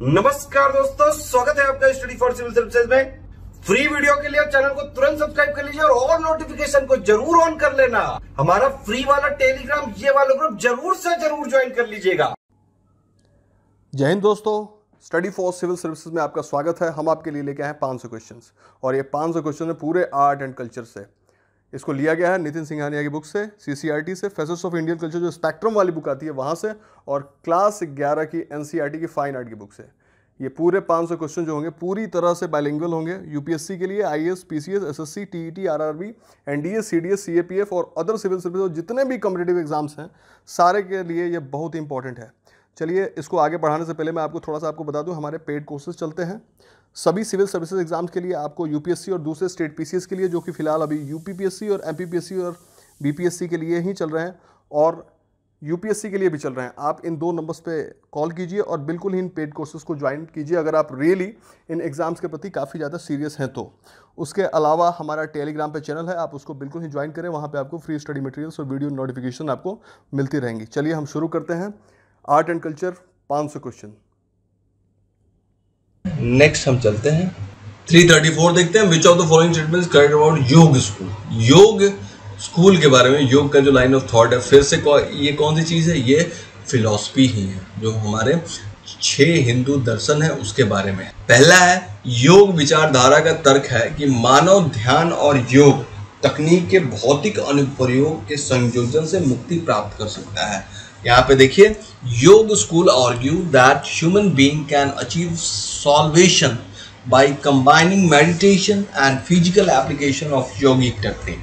नमस्कार दोस्तों, स्वागत है आपका स्टडी फॉर सिविल सर्विसेज में। फ्री वीडियो के लिए चैनल को तुरंत सब्सक्राइब कर लीजिए और नोटिफिकेशन को जरूर ऑन कर लेना। हमारा फ्री वाला टेलीग्राम ये वाला ग्रुप जरूर से जरूर ज्वाइन कर लीजिएगा। जय हिंद दोस्तों, स्टडी फॉर सिविल सर्विसेज में आपका स्वागत है। हम आपके लिए लेके आए 500 क्वेश्चंस और ये 500 क्वेश्चन है पूरे आर्ट एंड कल्चर से। इसको लिया गया है नितिन सिंघानिया की बुक से, CCRT से, फेसेट्स ऑफ इंडियन कल्चर जो स्पेक्ट्रम वाली बुक आती है वहाँ से, और क्लास 11 की NCERT की फाइन आर्ट की बुक से। ये पूरे 500 क्वेश्चन जो होंगे पूरी तरह से बाइलिंगुअल होंगे। UPSC के लिए IAS, PCS, SSC, TET, RRB, NDA, CDS, CAPF और अदर सिविल सर्विस और जितने भी कॉम्पिटिटिव एग्जाम्स हैं सारे के लिए ये बहुत ही इंपॉर्टेंट है। चलिए, इसको आगे बढ़ाने से पहले मैं आपको थोड़ा सा आपको बता दूं, हमारे पेड कोर्सेज चलते हैं सभी सिविल सर्विसेज एग्जाम्स के लिए। आपको UPSC और दूसरे स्टेट PCS के लिए, जो कि फिलहाल अभी UPPSC और MPPSC और BPSC के लिए ही चल रहे हैं और UPSC के लिए भी चल रहे हैं। आप इन 2 नंबर्स पे कॉल कीजिए और बिल्कुल ही इन पेड कोर्सेज को ज्वाइन कीजिए अगर आप रियली इन एग्जाम्स के प्रति काफ़ी ज़्यादा सीरियस हैं तो। उसके अलावा हमारा टेलीग्राम पे चैनल है, आप उसको बिल्कुल ही ज्वाइन करें। वहाँ पे आपको फ्री स्टडी मटेरियल्स और वीडियो नोटिफिकेशन आपको मिलती रहेंगी। चलिए हम शुरू करते हैं। Art and culture 500 question. Next हम चलते हैं 334 देखते हैं। Which of the following statements correct about योग स्कूल। योग स्कूल के बारे में, योग का जो लाइन ऑफ थॉट है, फिर से ये कौन सी चीज़ है? ये फिलॉसफी ही है जो हमारे 6 हिंदू दर्शन है उसके बारे में। पहला है, योग विचारधारा का तर्क है कि मानव ध्यान और योग तकनीक के भौतिक अनुप्रयोग के संयोजन से मुक्ति प्राप्त कर सकता है। यहाँ पे देखिए, योग school argue that human being can achieve solvation by combining meditation and physical application of yogic technique.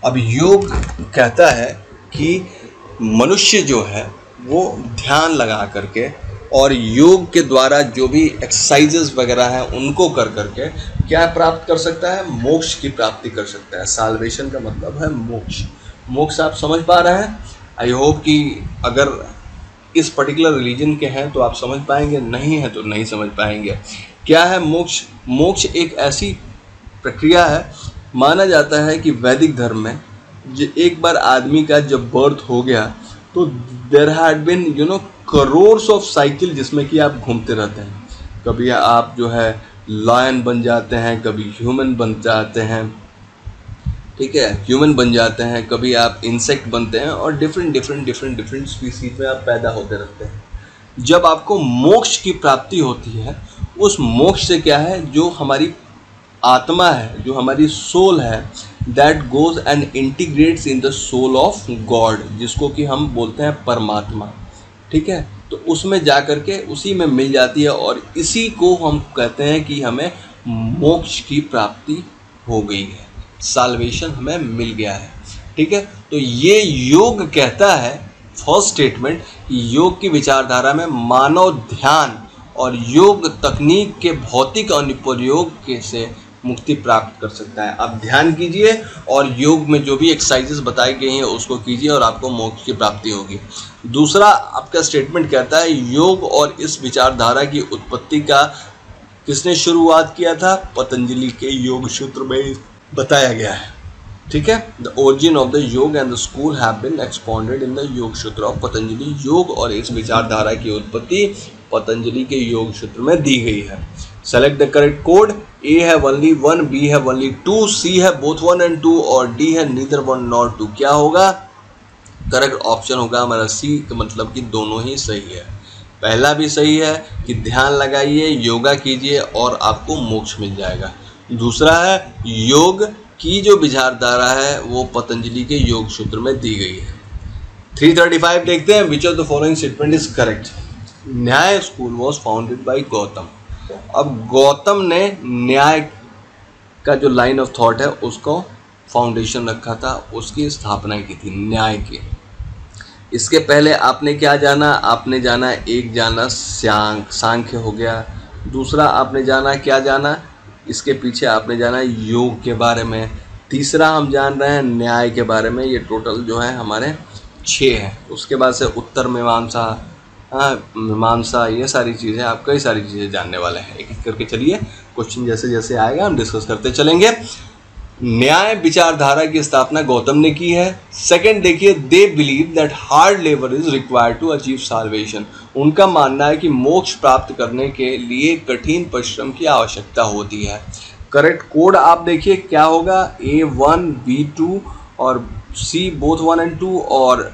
अब योग कहता है कि मनुष्य जो है वो ध्यान लगा करके और योग के द्वारा जो भी एक्सरसाइजेस वगैरह हैं उनको कर करके क्या प्राप्त कर सकता है? मोक्ष की प्राप्ति कर सकता है। साल्वेशन का मतलब है मोक्ष। मोक्ष आप समझ पा रहे हैं? आई होप कि अगर इस पर्टिकुलर रिलीजन के हैं तो आप समझ पाएंगे, नहीं है तो नहीं समझ पाएंगे। क्या है मोक्ष? मोक्ष एक ऐसी प्रक्रिया है, माना जाता है कि वैदिक धर्म में एक बार आदमी का जब बर्थ हो गया तो there had been crores of cycle जिसमें कि आप घूमते रहते हैं। कभी आप जो है लायन बन जाते हैं, कभी ह्यूमन बन जाते हैं, ठीक है, ह्यूमन बन जाते हैं, कभी आप इंसेक्ट बनते हैं और डिफरेंट स्पीसीज में आप पैदा होते रहते हैं। जब आपको मोक्ष की प्राप्ति होती है, उस मोक्ष से क्या है, जो हमारी आत्मा है, जो हमारी सोल है, that goes and integrates in the soul of God, जिसको कि हम बोलते हैं परमात्मा, ठीक है। तो उसमें जा कर के उसी में मिल जाती है और इसी को हम कहते हैं कि हमें मोक्ष की प्राप्ति हो गई है, साल्वेशन हमें मिल गया है, ठीक है। तो ये योग कहता है, फर्स्ट स्टेटमेंट, योग की विचारधारा में मानव ध्यान और योग तकनीक के भौतिक अनुप्रयोग के से मुक्ति प्राप्त कर सकता है। आप ध्यान कीजिए और योग में जो भी एक्सरसाइजेस बताई गई हैं उसको कीजिए और आपको मोक्ष की प्राप्ति होगी। दूसरा आपका स्टेटमेंट कहता है, योग और इस विचारधारा की उत्पत्ति का किसने शुरुआत किया था? पतंजलि के योग सूत्र में बताया गया है, ठीक है। The origin of the yoga and the school have been expounded in the Yoga Sutra of Patanjali. योग और इस विचारधारा की उत्पत्ति पतंजलि के योग सूत्र में दी गई है। Select the correct code. A है ओनली 1, बी है ओनली 2, सी है बोथ 1 and 2 और डी है नीदर 1 nor 2। क्या होगा? करेक्ट ऑप्शन होगा हमारा सी, का मतलब कि दोनों ही सही है। पहला भी सही है कि ध्यान लगाइए, योगा कीजिए और आपको मोक्ष मिल जाएगा। दूसरा है, योग की जो विचारधारा है वो पतंजलि के योग सूत्र में दी गई है। 335 देखते हैं। Which of the following statement is correct? Nyaya school was founded by Gautam. अब गौतम ने न्याय का जो लाइन ऑफ थॉट है उसको फाउंडेशन रखा था, उसकी स्थापना की थी न्याय की। इसके पहले आपने क्या जाना? आपने जाना, एक जाना सांख्य हो गया, दूसरा आपने जाना, क्या जाना, इसके पीछे आपने जाना योग के बारे में, तीसरा हम जान रहे हैं न्याय के बारे में। ये टोटल जो है हमारे 6 हैं। उसके बाद से उत्तर मीमांसा, मीमांसा, ये सारी चीज़ें, आप कई सारी चीज़ें जानने वाले हैं। एक एक करके चलिए, क्वेश्चन जैसे जैसे आएगा हम डिस्कस करते चलेंगे। न्याय विचारधारा की स्थापना गौतम ने की है। सेकंड देखिए, they believe that hard labour is required to achieve salvation. उनका मानना है कि मोक्ष प्राप्त करने के लिए कठिन परिश्रम की आवश्यकता होती है। करेक्ट कोड आप देखिए क्या होगा, A1 B2 और C बोथ 1 and 2 और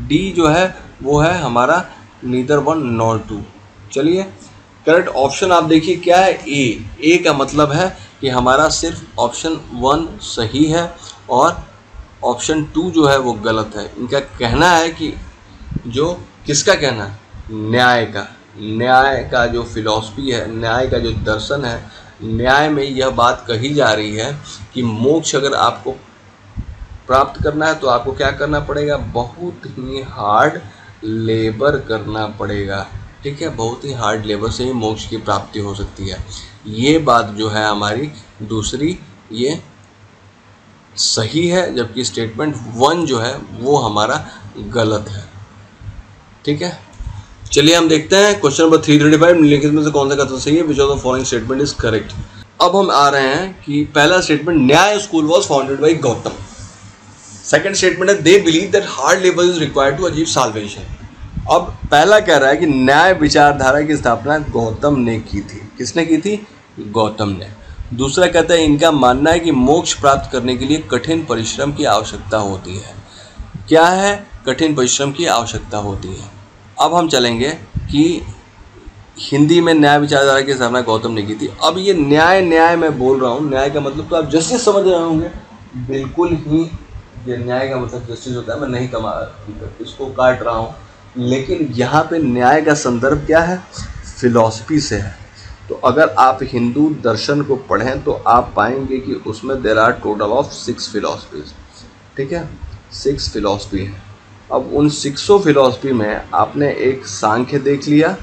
D जो है वो है हमारा नीदर 1 नॉर 2। चलिए करेक्ट ऑप्शन आप देखिए क्या है, ए का मतलब है कि हमारा सिर्फ ऑप्शन 1 सही है और ऑप्शन 2 जो है वो गलत है। इनका कहना है कि जो किसका कहना है, न्याय का जो फिलॉसफी है, न्याय का जो दर्शन है, न्याय में यह बात कही जा रही है कि मोक्ष अगर आपको प्राप्त करना है तो आपको क्या करना पड़ेगा, बहुत ही हार्ड लेबर करना पड़ेगा। ठीक है, बहुत ही हार्ड लेबर से ही मोक्ष की प्राप्ति हो सकती है। ये बात जो है हमारी दूसरी ये सही है, जबकि स्टेटमेंट 1 जो है वो हमारा गलत है। ठीक है, चलिए हम देखते हैं क्वेश्चन नंबर 335, निम्नलिखित में से कौन सा कथन सही है, which of the following statement is correct. अब हम आ रहे हैं कि पहला statement, Nyaya school was founded by Gautam. Second statement है, they believe that hard labour is required to achieve salvation. अब पहला कह रहा है कि न्याय विचारधारा की स्थापना गौतम ने की थी। किसने की थी, गौतम ने। दूसरा कहता है इनका मानना है कि मोक्ष प्राप्त करने के लिए कठिन परिश्रम की आवश्यकता होती है। क्या है, कठिन परिश्रम की आवश्यकता होती है। अब हम चलेंगे कि हिंदी में न्याय विचारधारा की स्थापना गौतम ने की थी। अब ये न्याय मैं बोल रहा हूँ, न्याय का मतलब तो आप जस्टिस समझ रहे होंगे, बिल्कुल ही ये न्याय का मतलब जस्टिस होता है। मैं नहीं इसको काट रहा हूँ, लेकिन यहाँ पे न्याय का संदर्भ क्या है, फिलॉसफी से है। तो अगर आप हिंदू दर्शन को पढ़ें तो आप पाएंगे कि उसमें there are total of 6 philosophies. ठीक है, 6 फिलॉसफी है। अब उन 6 फिलॉसफी में आपने एक सांख्य देख लिया,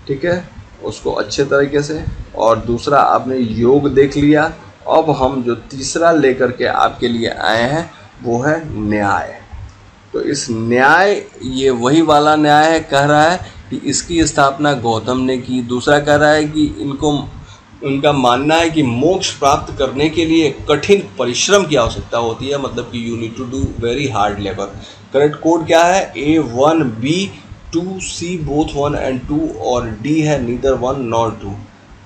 ठीक है, उसको अच्छे तरीके से, और दूसरा आपने योग देख लिया। अब हम जो तीसरा लेकर के आपके लिए आए हैं वो है न्याय। तो इस न्याय, ये वही वाला न्याय है, कह रहा है कि इसकी स्थापना गौतम ने की। दूसरा कह रहा है कि उनका मानना है कि मोक्ष प्राप्त करने के लिए कठिन परिश्रम की आवश्यकता होती है, मतलब कि you need to do very hard labour. Correct code क्या है, A1 B2 C both 1 and 2 और D है नीदर 1 नॉर 2।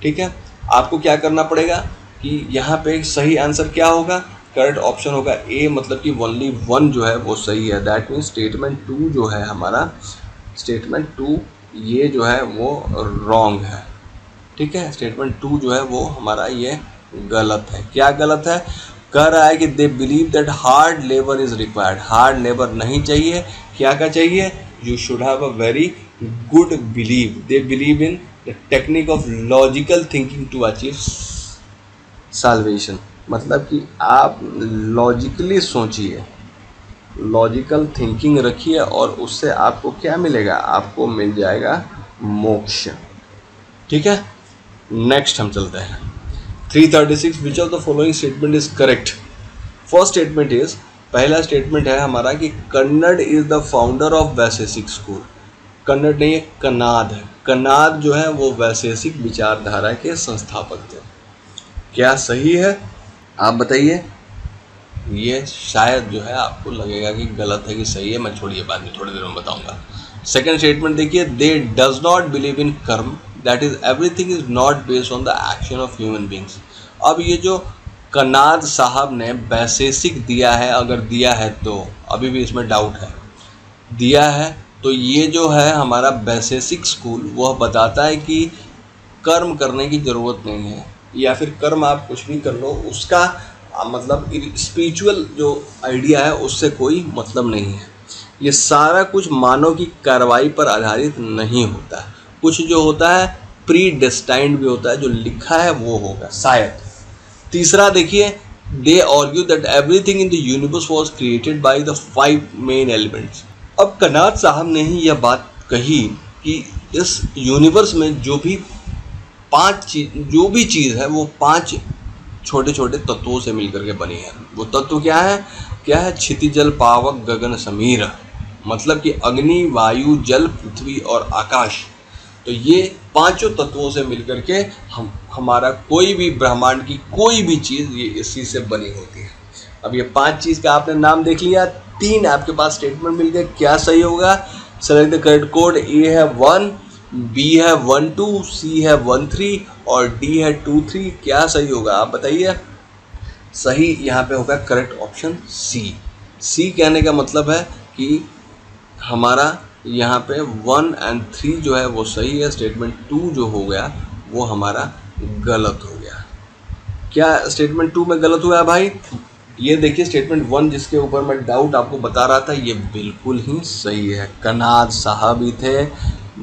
ठीक है, आपको क्या करना पड़ेगा कि यहाँ पे सही आंसर क्या होगा, करेक्ट ऑप्शन होगा A, मतलब कि ओनली 1 जो है वो सही है। दैट मीन्स स्टेटमेंट 2 जो है हमारा, स्टेटमेंट 2 ये जो है वो रॉन्ग है। ठीक है, स्टेटमेंट 2 जो है वो हमारा ये गलत है। क्या गलत है, कह रहा है कि they believe that hard labour is required. Hard labour नहीं चाहिए, क्या चाहिए, you should have a very good believe. They believe in the technique of logical thinking to achieve salvation. मतलब कि आप लॉजिकली सोचिए, लॉजिकल थिंकिंग रखिए और उससे आपको क्या मिलेगा, आपको मिल जाएगा मोक्ष। ठीक है, नेक्स्ट हम चलते हैं 336, which of the following statement is correct. First statement is, पहला स्टेटमेंट है हमारा कि Kannada is the founder of Vaisheshika school. Kannada नहीं, कनाद है। कनाद जो है वो वैशेषिक विचारधारा के संस्थापक थे। क्या सही है, आप बताइए। ये शायद जो है आपको लगेगा कि गलत है कि सही है, मैं छोड़िए बाद में थोड़ी देर में बताऊंगा। सेकंड स्टेटमेंट देखिए, they do not believe in karma, that is everything is not based on the action of human beings. अब ये जो कनाद साहब ने वैशेषिक दिया है, अगर दिया है तो अभी भी इसमें डाउट है, दिया है तो ये जो है हमारा वैशेषिक स्कूल वह बताता है कि कर्म करने की ज़रूरत नहीं है, या फिर कर्म आप कुछ भी कर लो, उसका मतलब स्पिरिचुअल जो आइडिया है उससे कोई मतलब नहीं है। ये सारा कुछ मानव की कार्रवाई पर आधारित नहीं होता है, कुछ जो होता है प्री डेस्टाइंड भी होता है, जो लिखा है वो होगा शायद। तीसरा देखिए, दे argue that everything in the universe was created by the 5 main elements. अब कनाद साहब ने ही यह बात कही कि इस यूनिवर्स में जो भी चीज़ है वो 5 छोटे छोटे तत्वों से मिलकर के बनी है। वो तत्व क्या है, क्षिति जल पावक गगन समीर, मतलब कि अग्नि, वायु, जल, पृथ्वी और आकाश। तो ये 5 तत्वों से मिलकर के हमारा कोई भी ब्रह्मांड की कोई भी चीज़ ये इसी से बनी होती है। अब ये 5 चीज़ का आपने नाम देख लिया, 3 आपके पास स्टेटमेंट मिल गए, क्या सही होगा? Select the correct code. A है 1, बी है 1 2, सी है 1 3 और डी है 2 3। क्या सही होगा आप बताइए? सही यहाँ पे होगा करेक्ट ऑप्शन सी। सी कहने का मतलब है कि हमारा यहाँ पे 1 और 3 जो है वो सही है, स्टेटमेंट 2 जो हो गया वो हमारा गलत हो गया। क्या स्टेटमेंट 2 में गलत हुआ है भाई? ये देखिए स्टेटमेंट 1 जिसके ऊपर मैं डाउट आपको बता रहा था ये बिल्कुल ही सही है। कनाद साहब ही थे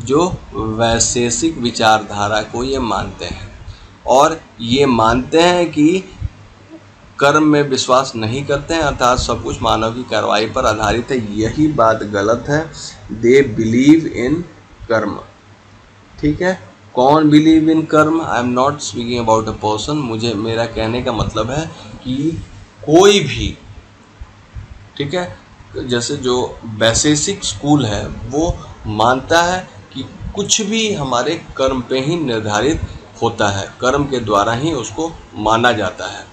जो वैशेषिक विचारधारा को ये मानते हैं और ये मानते हैं कि कर्म में विश्वास नहीं करते हैं, अर्थात सब कुछ मानव की कार्रवाई पर आधारित है। यही बात गलत है। दे बिलीव इन कर्म। ठीक है, कौन बिलीव इन कर्म? I am not speaking about a person. मेरा कहने का मतलब है कि कोई भी, ठीक है, जैसे जो वैशेषिक स्कूल है वो मानता है कि कुछ भी हमारे कर्म पे ही निर्धारित होता है, कर्म के द्वारा ही उसको माना जाता है।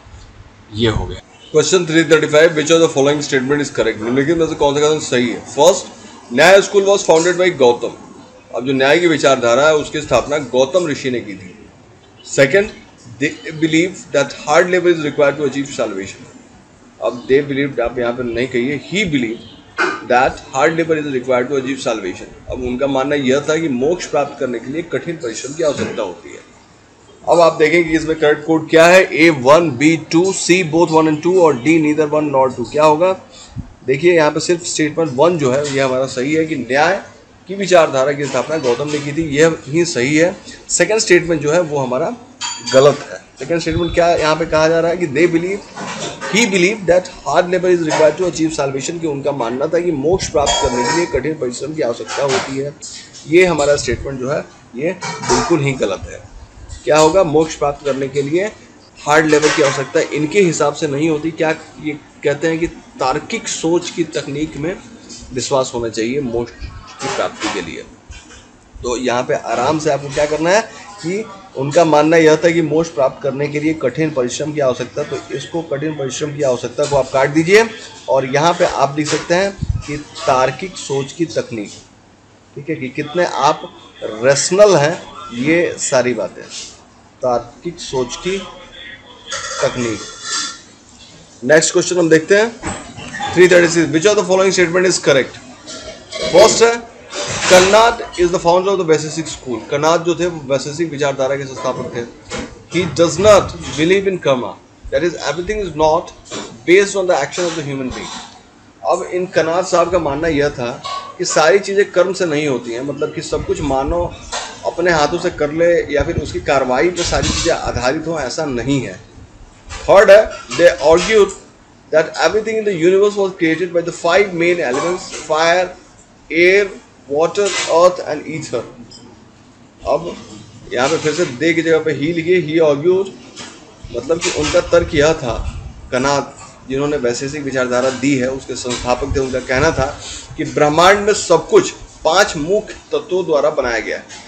ये हो गया। Question 335, which of the following statement is correct? निम्नलिखित में से कौन सा कथन सही है? फर्स्ट, न्याय school was founded by Gautam. अब जो न्याय की विचारधारा है उसकी स्थापना गौतम ऋषि ने की थी। Second, they believe that hard labour is required to achieve salvation. अब दे बिलीव आप यहाँ पर नहीं कहिए, he believe that hard labour is required to achieve salvation. अब उनका मानना यह था कि मोक्ष प्राप्त करने के लिए कठिन परिश्रम की आवश्यकता होती है। अब आप देखें कि इसमें करेक्ट कोड क्या है। A 1, B 2, C both 1 and 2 और D neither 1 nor 2। क्या होगा? देखिए यहाँ पे सिर्फ स्टेटमेंट 1 जो है ये हमारा सही है कि न्याय की विचारधारा की स्थापना गौतम ने की थी, यह ही सही है। सेकंड स्टेटमेंट जो है वो हमारा गलत है। सेकंड स्टेटमेंट क्या यहाँ पे कहा जा रहा है कि he believe that hard labour is required to achieve salvation, कि उनका मानना था कि मोक्ष प्राप्त करने के लिए कठिन परिश्रम की आवश्यकता होती है। ये हमारा स्टेटमेंट जो है ये बिल्कुल ही गलत है। क्या होगा? मोक्ष प्राप्त करने के लिए हार्ड लेबर की आवश्यकता इनके हिसाब से नहीं होती। क्या ये कहते हैं कि तार्किक सोच की तकनीक में विश्वास होना चाहिए मोक्ष की प्राप्ति के लिए। तो यहाँ पे आराम से आपको क्या करना है कि उनका मानना यह था कि मोक्ष प्राप्त करने के लिए कठिन परिश्रम की आवश्यकता, तो इसको कठिन परिश्रम की आवश्यकता को आप काट दीजिए और यहाँ पे आप लिख सकते हैं कि तार्किक सोच की तकनीक। ठीक है, कि कितने आप रेशनल हैं, ये सारी बातें तार्किक सोच की तकनीक। नेक्स्ट क्वेश्चन हम देखते हैं 336, which of the following statement is correct? First है Kanada is the founder of the Vaisheshika school. Kanada जो थे वो वैशेषिक विचारधारा के संस्थापक थे। He does not believe in karma, that is everything is not based on the action of the human being. अब इन कनाद साहब का मानना यह था कि सारी चीज़ें कर्म से नहीं होती हैं, मतलब कि सब कुछ मानो अपने हाथों से कर ले या फिर उसकी कार्रवाई पर सारी चीज़ें आधारित हो, ऐसा नहीं है। थर्ड है, they argued that everything in the universe was created by the 5 main elements, fire, air, water, earth and ether. अब यहाँ पे फिर से दे की जगह पे ही लिखिए, ही आर्ग्यूड, मतलब कि उनका तर्क यह था, कनाद जिन्होंने वैशेषिक विचारधारा दी है उसके संस्थापक थे, उनका कहना था कि ब्रह्मांड में सब कुछ 5 मुख्य तत्वों द्वारा बनाया गया है।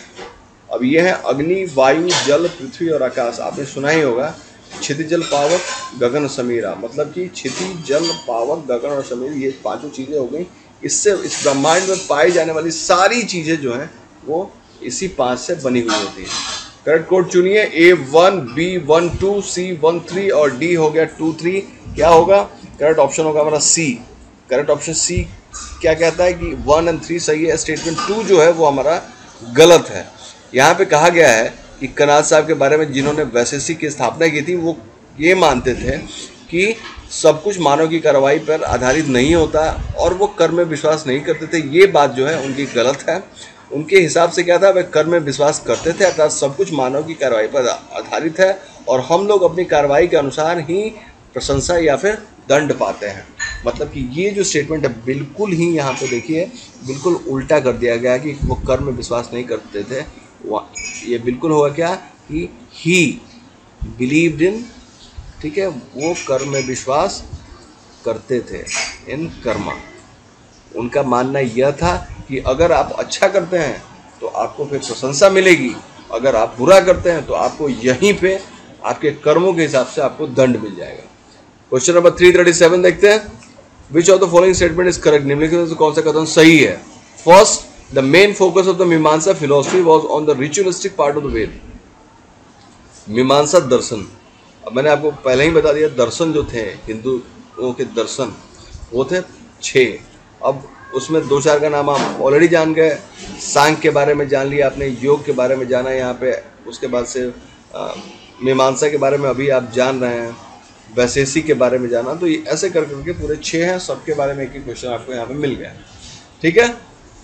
अब ये है अग्नि, वायु, जल, पृथ्वी और आकाश। आपने सुना ही होगा क्षिति, जल, पावक, गगन, समीरा, मतलब कि क्षिति, जल, पावक, गगन और समीर, ये 5 चीज़ें हो गई। इससे इस ब्रह्मांड में पाई जाने वाली सारी चीज़ें जो हैं वो इसी 5 से बनी हुई होती हैं। करेक्ट कोड चुनिए, A 1, B 1 2, C 1 3 और D हो गया 2 3। क्या होगा? करेक्ट ऑप्शन होगा हमारा C। करेक्ट ऑप्शन C क्या कहता है कि 1 और 3 सही है, स्टेटमेंट 2 जो है वो हमारा गलत है। यहाँ पे कहा गया है कि कनाद साहब के बारे में जिन्होंने वैशेषिक की स्थापना की थी वो ये मानते थे कि सब कुछ मानव की कार्रवाई पर आधारित नहीं होता और वो कर्म में विश्वास नहीं करते थे। ये बात जो है उनकी गलत है। उनके हिसाब से क्या था, वे कर्म में विश्वास करते थे, अर्थात सब कुछ मानव की कार्रवाई पर आधारित है और हम लोग अपनी कार्रवाई के अनुसार ही प्रशंसा या फिर दंड पाते हैं। मतलब कि ये जो स्टेटमेंट है बिल्कुल ही यहाँ पे देखिए बिल्कुल उल्टा कर दिया गया कि वो कर्म में विश्वास नहीं करते थे। ये बिल्कुल होगा क्या कि ही बिलीव्ड इन, ठीक है, वो कर्म में विश्वास करते थे, इन कर्मा। उनका मानना यह था कि अगर आप अच्छा करते हैं तो आपको फिर प्रशंसा मिलेगी अगर आप बुरा करते हैं तो आपको यहीं पे आपके कर्मों के हिसाब से आपको दंड मिल जाएगा। क्वेश्चन नंबर 337 देखते हैं। Which of the following statement is correct? निम्नलिखित में से कौन सा कथन सही है? First, the main focus of the Mimamsa philosophy was on the ritualistic part of the Veda. Mimamsa दर्शन, अब मैंने आपको पहले ही बता दिया, दर्शन जो थे हिंदुओं के दर्शन वो थे 6। अब उसमें 2-4 का नाम आप ऑलरेडी जान गए। सांख्य के बारे में जान लिया आपने, योग के बारे में जाना यहाँ पे, उसके बाद से मीमांसा के बारे में अभी आप जान रहे हैं, वैशेषिक के बारे में जाना। तो ये ऐसे कर करके पूरे 6 हैं, सबके बारे में एक ही क्वेश्चन आपको यहाँ पे मिल गया। ठीक है,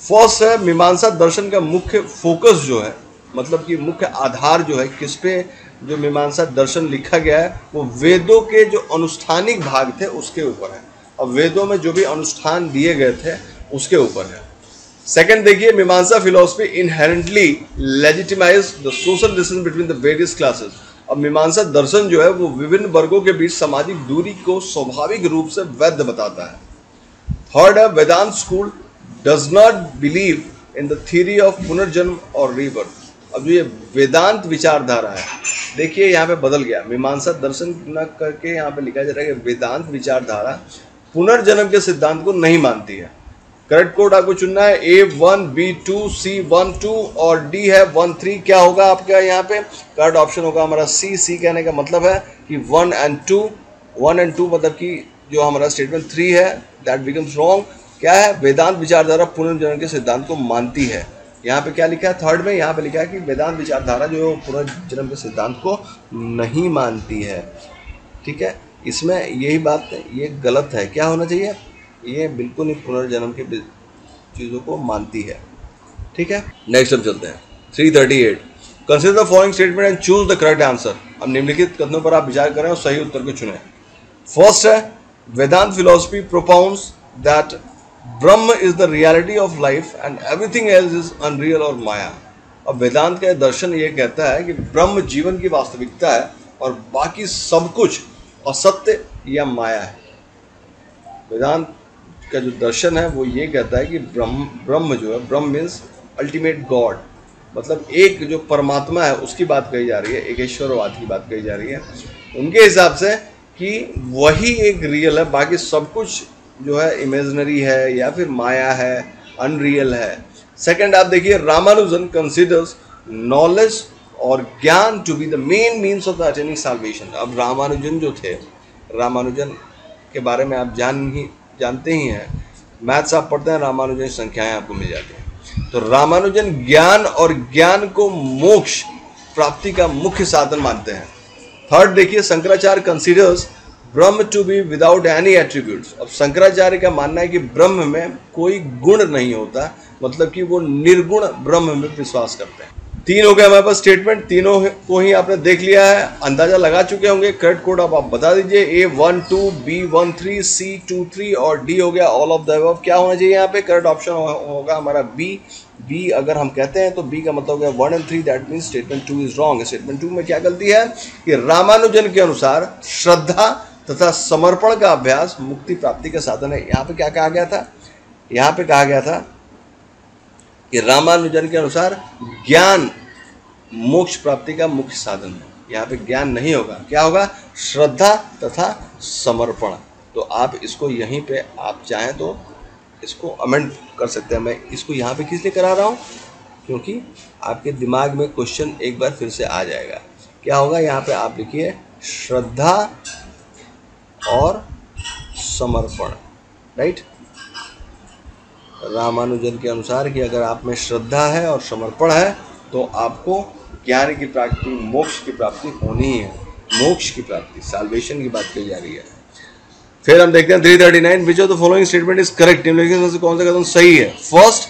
फर्स्ट है मीमांसा दर्शन का मुख्य फोकस जो है, मतलब कि मुख्य आधार जो है, किस पे जो मीमांसा दर्शन लिखा गया है वो वेदों के जो अनुष्ठानिक भाग थे उसके ऊपर है, और वेदों में जो भी अनुष्ठान दिए गए थे उसके ऊपर है। सेकंड देखिए, मीमांसा philosophy inherently legitimise the social distance between the various classes. अब मीमांसा दर्शन जो है वो विभिन्न वर्गों के बीच सामाजिक दूरी को स्वाभाविक रूप से वैध बताता है। थर्ड है, Vedanta school does not believe in the theory of पुनर्जन्म और रीबर्थ। अब जो ये वेदांत विचारधारा है, देखिए यहाँ पे बदल गया, मीमांसा दर्शन न करके यहाँ पे लिखा जा रहा है कि वेदांत विचारधारा पुनर्जन्म के सिद्धांत को नहीं मानती है। करेक्ट कोड आपको चुनना है A1, B2, C12 और D है 13। क्या होगा आपका यहाँ पे? करेक्ट ऑप्शन होगा हमारा C कहने का मतलब है कि 1 and 2 मतलब कि जो हमारा स्टेटमेंट 3 है दैट बिकम्स रॉन्ग। क्या है? वेदांत विचारधारा पुनर्जन्म के सिद्धांत को मानती है। यहाँ पे क्या लिखा है थर्ड में? यहाँ पे लिखा है कि वेदांत विचारधारा जो पुनर्जन्म के सिद्धांत को नहीं मानती है। ठीक है, इसमें यही बात ये गलत है। क्या होना चाहिए? ये बिल्कुल ही पुनर्जन्म के चीज़ों को मानती है। ठीक है, नेक्स्ट अब चलते हैं 338। Consider the following statement and choose the correct answer. अब निम्नलिखित कथनों पर आप विचार करें और सही उत्तर को चुनें। फर्स्ट है, वेदांत philosophy प्रोपाउंड्स that Brahma is the reality of life and everything else is unreal और माया। अब वेदांत का दर्शन ये कहता है कि ब्रह्म जीवन की वास्तविकता है और बाकी सब कुछ असत्य या माया है। वेदांत का जो दर्शन है वो ये कहता है कि ब्रह्म जो है, ब्रह्म मीन्स अल्टीमेट गॉड, मतलब एक जो परमात्मा है उसकी बात कही जा रही है, एक ईश्वरवाद की बात कही जा रही है उनके हिसाब से कि वही एक रियल है, बाकी सब कुछ जो है इमेजिनरी है या फिर माया है, अनरियल है। सेकंड आप देखिए, रामानुजन कंसिडर्स नॉलेज और ज्ञान to be the main means of the attaining salvation. अब रामानुजन जो थे, रामानुजन के बारे में आप जानते ही हैं, मैथ्स आप पढ़ते हैं, रामानुजन संख्याएं आपको मिल जाती हैं। तो रामानुजन ज्ञान और ज्ञान को मोक्ष प्राप्ति का मुख्य साधन मानते हैं। थर्ड देखिए, Shankaracharya considers Brahman to be without any attributes. अब शंकराचार्य का मानना है कि ब्रह्म में कोई गुण नहीं होता, मतलब कि वो निर्गुण ब्रह्म में विश्वास करते हैं। 3 हो गए हमारे पास स्टेटमेंट, तीनों को ही आपने देख लिया है, अंदाजा लगा चुके होंगे। करेक्ट कोड आप बता दीजिए, A12, B13, C23 और D हो गया ऑल ऑफ द अबव। क्या होना चाहिए यहाँ पे? करेक्ट ऑप्शन होगा हमारा B अगर हम कहते हैं तो B का मतलब हो गया 1 and 3, that means statement 2 is wrong. Statement 2 में क्या गलती है कि रामानुजन के अनुसार श्रद्धा तथा समर्पण का अभ्यास मुक्ति प्राप्ति का साधन है। यहाँ पे क्या कहा गया था? यहाँ पे कहा गया था कि रामानुजन के अनुसार ज्ञान मोक्ष प्राप्ति का मुख्य साधन है। यहाँ पे ज्ञान नहीं होगा, क्या होगा? श्रद्धा तथा समर्पण। तो आप इसको यहीं पे आप चाहें तो इसको अमेंड कर सकते हैं। मैं इसको यहाँ पे किस लिए करा रहा हूँ? क्योंकि आपके दिमाग में क्वेश्चन एक बार फिर से आ जाएगा। क्या होगा? यहाँ पे आप लिखिए श्रद्धा और समर्पण, राइट। रामानुजन के अनुसार कि अगर आप में श्रद्धा है और समर्पण है तो आपको ज्ञान की प्राप्ति, मोक्ष की प्राप्ति होनी ही है। मोक्ष की प्राप्ति, साल्वेशन की बात कही जा रही है। फिर हम देखते हैं 339, विच of the following statement is correct. निम्नलिखित में से कौन सा कथन सही है? फर्स्ट,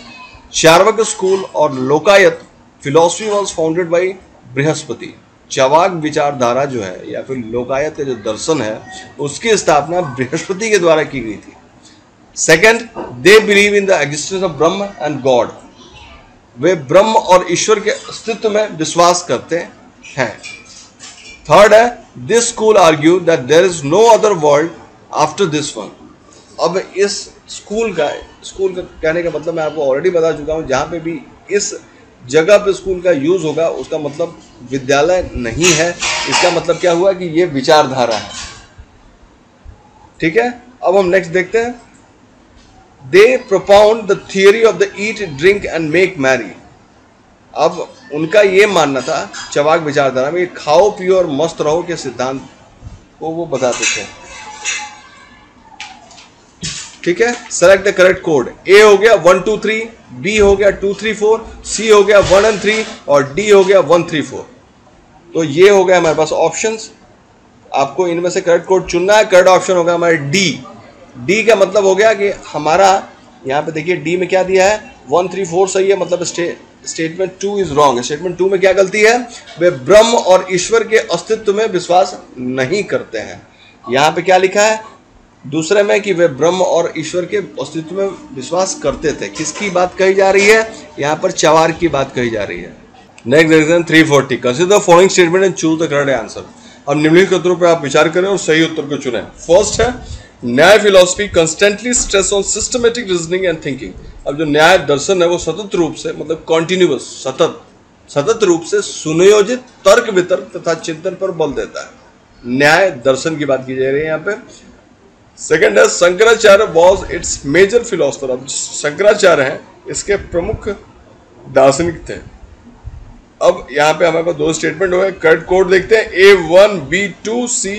चार्वाक स्कूल और Lokayata philosophy was founded by Brihaspati. Charvaka विचारधारा जो है या फिर लोकायत का जो दर्शन है उसकी स्थापना बृहस्पति के द्वारा की गई थी। Second, they believe in the existence of Brahma and God. वे ब्रह्म और ईश्वर के अस्तित्व में विश्वास करते हैं। थर्ड है, this school argue that there is no other world after this one. अब इस स्कूल का कहने का मतलब मैं आपको ऑलरेडी बता चुका हूं, जहां पे भी इस जगह पे स्कूल का यूज होगा उसका मतलब विद्यालय नहीं है। इसका मतलब क्या हुआ कि ये विचारधारा है। ठीक है, अब हम नेक्स्ट देखते हैं। They propound the theory of the eat drink and make merry. अब उनका ये मानना था चवाक विचारधारा में, खाओ पियो और मस्त रहो के सिद्धांत को वो बताते थे। ठीक है, सेलेक्ट द करेक्ट कोड। ए हो गया 1 2 3, बी हो गया 2 3 4, सी हो गया 1 and 3 और डी हो गया 1 3 4। तो ये हो गया हमारे पास ऑप्शंस। आपको इनमें से करेक्ट कोड चुनना है। करेक्ट ऑप्शन होगा हमारे डी। डी का मतलब हो गया कि हमारा यहाँ पे देखिए डी में क्या दिया है, 1 3 4 सही है, मतलब स्टेटमेंट 2 इज रॉन्ग है। स्टेटमेंट 2 में क्या गलती है, वे ब्रह्म और ईश्वर के अस्तित्व में विश्वास नहीं करते हैं। यहाँ पे क्या लिखा है दूसरे में कि वे ब्रह्म और ईश्वर के अस्तित्व में विश्वास करते थे। किसकी बात कही जा रही है, यहाँ पर चवार की बात कही जा रही है। नेक्स्ट देखते हैं 340। Consider the following statement and choose the correct answer. अब निम्नलिखित उत्तरों पर आप विचार करें और सही उत्तर को चुनें। फर्स्ट है न्याय philosophy constantly stress on systematic reasoning and thinking. अब जो न्याय दर्शन है वो सतत रूप से, मतलब कॉन्टिन्यूअस सतत रूप से सुनियोजित तर्क वितर्क तथा चिंतन पर बल देता है। न्याय दर्शन की बात की जा रही है यहाँ पे। सेकेंड है Shankaracharya was its major philosopher. अब शंकराचार्य हैं इसके प्रमुख दार्शनिक थे। अब यहाँ पे हमारे पास दो स्टेटमेंट हो गए। करेक्ट कोड देखते हैं, A1 B2 C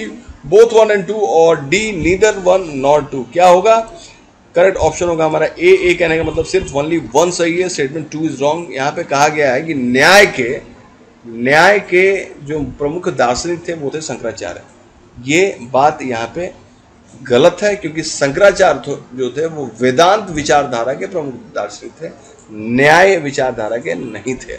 both 1 and 2 और D नीदर 1 नॉर 2। क्या होगा, करेक्ट ऑप्शन होगा हमारा ए कहने का मतलब सिर्फ ओनली 1 सही है, स्टेटमेंट 2 इज रॉन्ग। यहाँ पे कहा गया है कि न्याय के जो प्रमुख दार्शनिक थे वो थे शंकराचार्य। ये बात यहाँ पे गलत है क्योंकि शंकराचार्य जो थे वो वेदांत विचारधारा के प्रमुख दार्शनिक थे, न्याय विचारधारा के नहीं थे।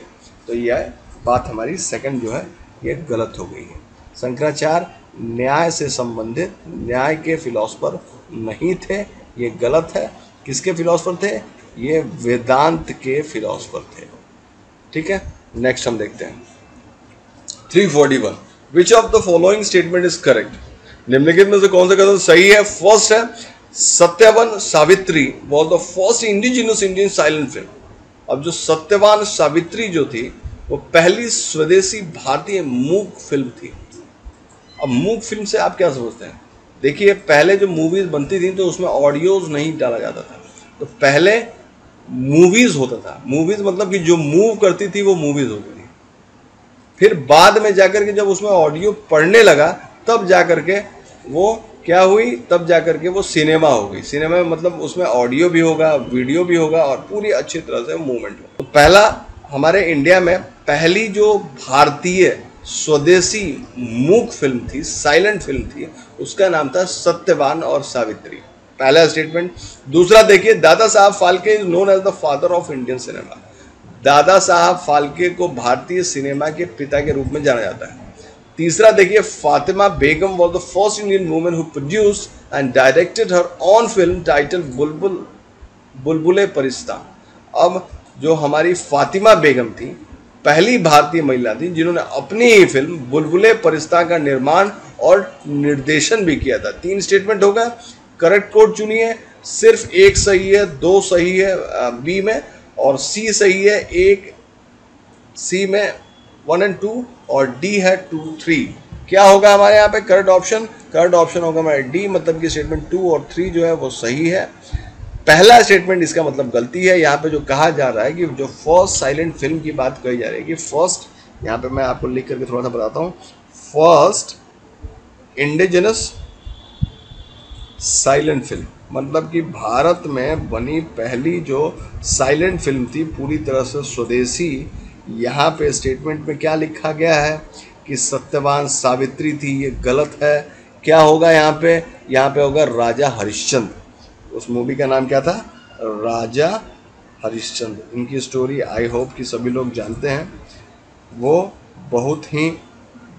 तो यह बात हमारी सेकंड जो है ये गलत हो गई है। शंकराचार्य न्याय से संबंधित न्याय के फिलोसफर नहीं थे, ये गलत है। किसके फिलोसफर थे, ये वेदांत के फिलोसफर थे। ठीक है, नेक्स्ट हम देखते हैं 341। विच of the following statement is correct. निम्नलिखित में से कौन सा कथन सही है। फर्स्ट है Satyavan Savitri was the first indigenous Indian silent film. अब जो सत्यवान सावित्री जो थी वो पहली स्वदेशी भारतीय मूक फिल्म थी। अब मूक फिल्म से आप क्या समझते हैं, देखिए पहले जो मूवीज बनती थी तो उसमें ऑडियोज नहीं डाला जाता था, तो पहले मूवीज होता था। मूवीज मतलब कि जो मूव करती थी वो मूवीज होती थी। फिर बाद में जाकर के जब उसमें ऑडियो पढ़ने लगा तब जाकर के वो क्या हुई, तब जाकर के वो सिनेमा हो गई। सिनेमा में मतलब उसमें ऑडियो भी होगा, वीडियो भी होगा और पूरी अच्छी तरह से मूवमेंट होगा। तो पहला हमारे इंडिया में पहली जो भारतीय स्वदेशी मूक फिल्म थी, साइलेंट फिल्म थी, उसका नाम था सत्यवान और सावित्री। पहला स्टेटमेंट। दूसरा देखिए, Dada Saheb Phalke is known as the father of Indian cinema. Dada Saheb Phalke को भारतीय सिनेमा के पिता के रूप में जाना जाता है। तीसरा देखिए, Fatima Begum was the first Indian women who produced and directed her own film title Bulbule Paristan. अब जो हमारी फातिमा बेगम थी पहली भारतीय महिला थी जिन्होंने अपनी ही फिल्म बुलबुले परिस्ता का निर्माण और निर्देशन भी किया था। 3 स्टेटमेंट होगा। करेक्ट कोड चुनिए। सिर्फ 1 सही है, 2 सही है बी में और सी सही है। 1 सी में 1 and 2 और डी है 2 3। क्या होगा हमारे यहाँ पे करेक्ट ऑप्शन, करेक्ट ऑप्शन होगा हमारे डी, मतलब कि स्टेटमेंट 2 और 3 जो है वो सही है। पहला स्टेटमेंट इसका मतलब गलती है। यहाँ पे जो कहा जा रहा है कि जो फर्स्ट साइलेंट फिल्म की बात कही जा रही है कि फर्स्ट, यहाँ पे मैं आपको लिख करके थोड़ा सा बताता हूँ, फर्स्ट इंडिजिनस साइलेंट फिल्म, मतलब कि भारत में बनी पहली जो साइलेंट फिल्म थी पूरी तरह से स्वदेशी। यहाँ पे स्टेटमेंट में क्या लिखा गया है कि सत्यवान सावित्री थी, ये गलत है। क्या होगा यहाँ पे होगा राजा हरिश्चंद्र। उस मूवी का नाम क्या था, राजा हरिश्चंद्र। इनकी स्टोरी आई होप कि सभी लोग जानते हैं। वो बहुत ही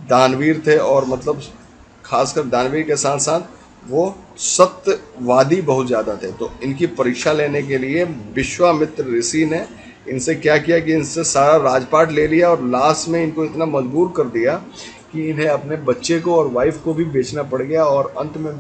दानवीर थे और मतलब खासकर दानवीर के साथ साथ वो सत्यवादी बहुत ज़्यादा थे। तो इनकी परीक्षा लेने के लिए विश्वामित्र ऋषि ने इनसे क्या किया कि इनसे सारा राजपाट ले लिया और लास्ट में इनको इतना मजबूर कर दिया कि इन्हें अपने बच्चे को और वाइफ को भी बेचना पड़ गया। और अंत में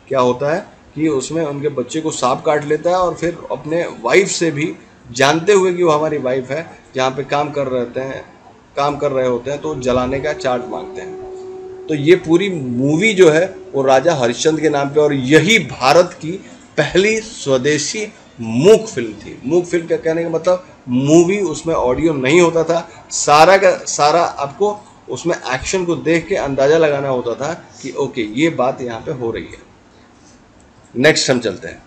क्या होता है कि उसमें उनके बच्चे को सांप काट लेता है और फिर अपने वाइफ से भी जानते हुए कि वो हमारी वाइफ है, जहाँ पे काम कर रहे होते हैं तो जलाने का चार्ज मांगते हैं। तो ये पूरी मूवी जो है वो राजा हरिश्चंद्र के नाम पे, और यही भारत की पहली स्वदेशी मूक फिल्म थी। मूक फिल्म का कहने का मतलब मूवी, उसमें ऑडियो नहीं होता था, सारा का सारा आपको उसमें एक्शन को देख के अंदाजा लगाना होता था कि ओके ये बात यहाँ पे हो रही है। नेक्स्ट हम चलते हैं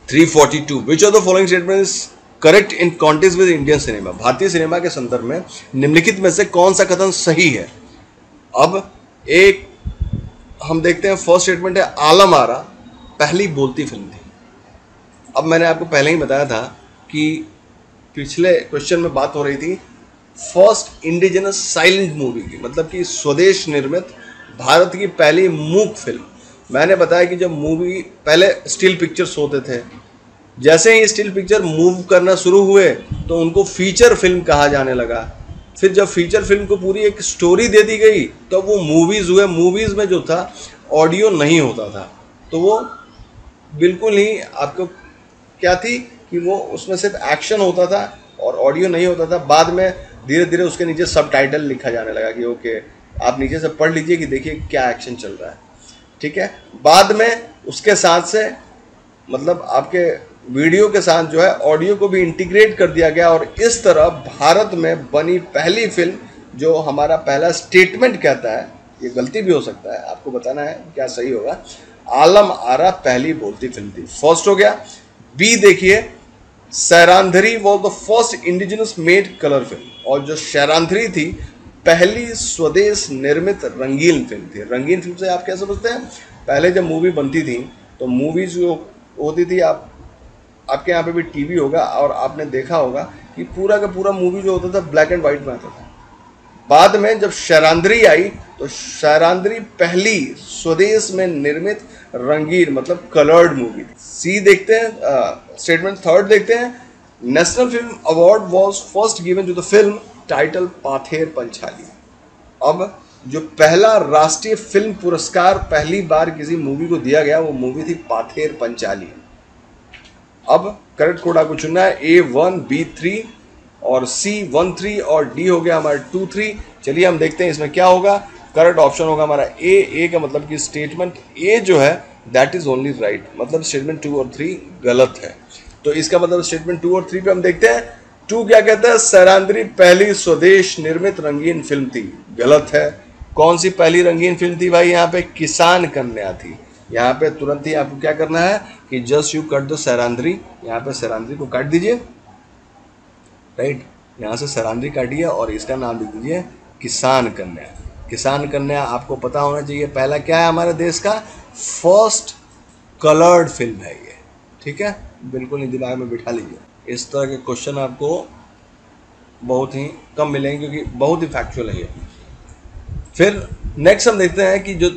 342। विच of the following statement is correct in context with Indian cinema? भारतीय सिनेमा के संदर्भ में निम्नलिखित में से कौन सा कथन सही है? अब एक हम देखते हैं, फर्स्ट स्टेटमेंट है आलम आरा पहली बोलती फिल्म थी। अब मैंने आपको पहले ही बताया था कि पिछले क्वेश्चन में बात हो रही थी फर्स्ट इंडिजिनस साइलेंट मूवी की, मतलब कि स्वदेश निर्मित भारत की पहली मूक फिल्म। मैंने बताया कि जब मूवी पहले स्टिल पिक्चर्स होते थे, जैसे ही स्टिल पिक्चर मूव करना शुरू हुए तो उनको फीचर फिल्म कहा जाने लगा। फिर जब फीचर फिल्म को पूरी एक स्टोरी दे दी गई तो वो मूवीज़ हुए। मूवीज़ में जो था ऑडियो नहीं होता था, तो वो बिल्कुल ही आपको क्या थी कि वो उसमें सिर्फ एक्शन होता था और ऑडियो नहीं होता था। बाद में धीरे धीरे उसके नीचे सबटाइटल लिखा जाने लगा कि ओके आप नीचे से पढ़ लीजिए कि देखिए क्या एक्शन चल रहा है, ठीक है। बाद में उसके साथ से मतलब आपके वीडियो के साथ जो है ऑडियो को भी इंटीग्रेट कर दिया गया, और इस तरह भारत में बनी पहली फिल्म जो हमारा पहला स्टेटमेंट कहता है, ये गलती भी हो सकता है, आपको बताना है क्या सही होगा, आलम आरा पहली बोलती फिल्म थी। फर्स्ट हो गया। बी देखिए, Sairandhri was the first indigenous made colour film, और जो सैरांधरी थी पहली स्वदेश निर्मित रंगीन फिल्म थी। रंगीन फिल्म से आप क्या समझते हैं? पहले जब मूवी बनती थी तो मूवीज जो होती थी, आपके यहाँ पे भी टीवी होगा और आपने देखा होगा कि पूरा का पूरा मूवी जो होता था ब्लैक एंड वाइट में आता था। बाद में जब सैरांधरी आई तो सैरांधरी पहली स्वदेश में निर्मित रंगीन मतलब कलर्ड मूवी। सी देखते हैं, स्टेटमेंट थर्ड देखते हैं, national film award was first given to the film title Pather Panchali. अब जो पहला राष्ट्रीय फिल्म पुरस्कार पहली बार किसी मूवी को दिया गया वो मूवी थी पाथेर पंचाली। अब करेक्ट कोड आपको चुनना है, A1, B3 और C13 और D हो गया हमारा 2-3। चलिए हम देखते हैं इसमें क्या होगा। करेक्ट ऑप्शन होगा हमारा ए का मतलब कि स्टेटमेंट ए जो है दैट इज ओनली राइट, मतलब स्टेटमेंट 2 और 3 गलत है। तो इसका मतलब स्टेटमेंट 2 और 3 पे हम देखते हैं। 2 क्या कहता है? सैरांधरी पहली स्वदेश निर्मित रंगीन फिल्म थी, गलत है। कौन सी पहली रंगीन फिल्म थी भाई? यहाँ पे किसान कन्या थी। यहाँ पे तुरंत ही आपको क्या करना है कि जस्ट यू कट द सैरांधरी, यहाँ पे सैरांधरी को काट दीजिए, राइट, यहाँ से सैरांधरी काटिए और इसका नाम लिख दीजिए किसान कन्या। किसान कन्या आपको पता होना चाहिए पहला क्या है हमारे देश का फर्स्ट कलर्ड फिल्म है ये, ठीक है, बिल्कुल ही दिमाग में बिठा लीजिए। इस तरह के क्वेश्चन आपको बहुत ही कम मिलेंगे क्योंकि बहुत ही फैक्चुअल है ये। फिर नेक्स्ट हम देखते हैं कि जो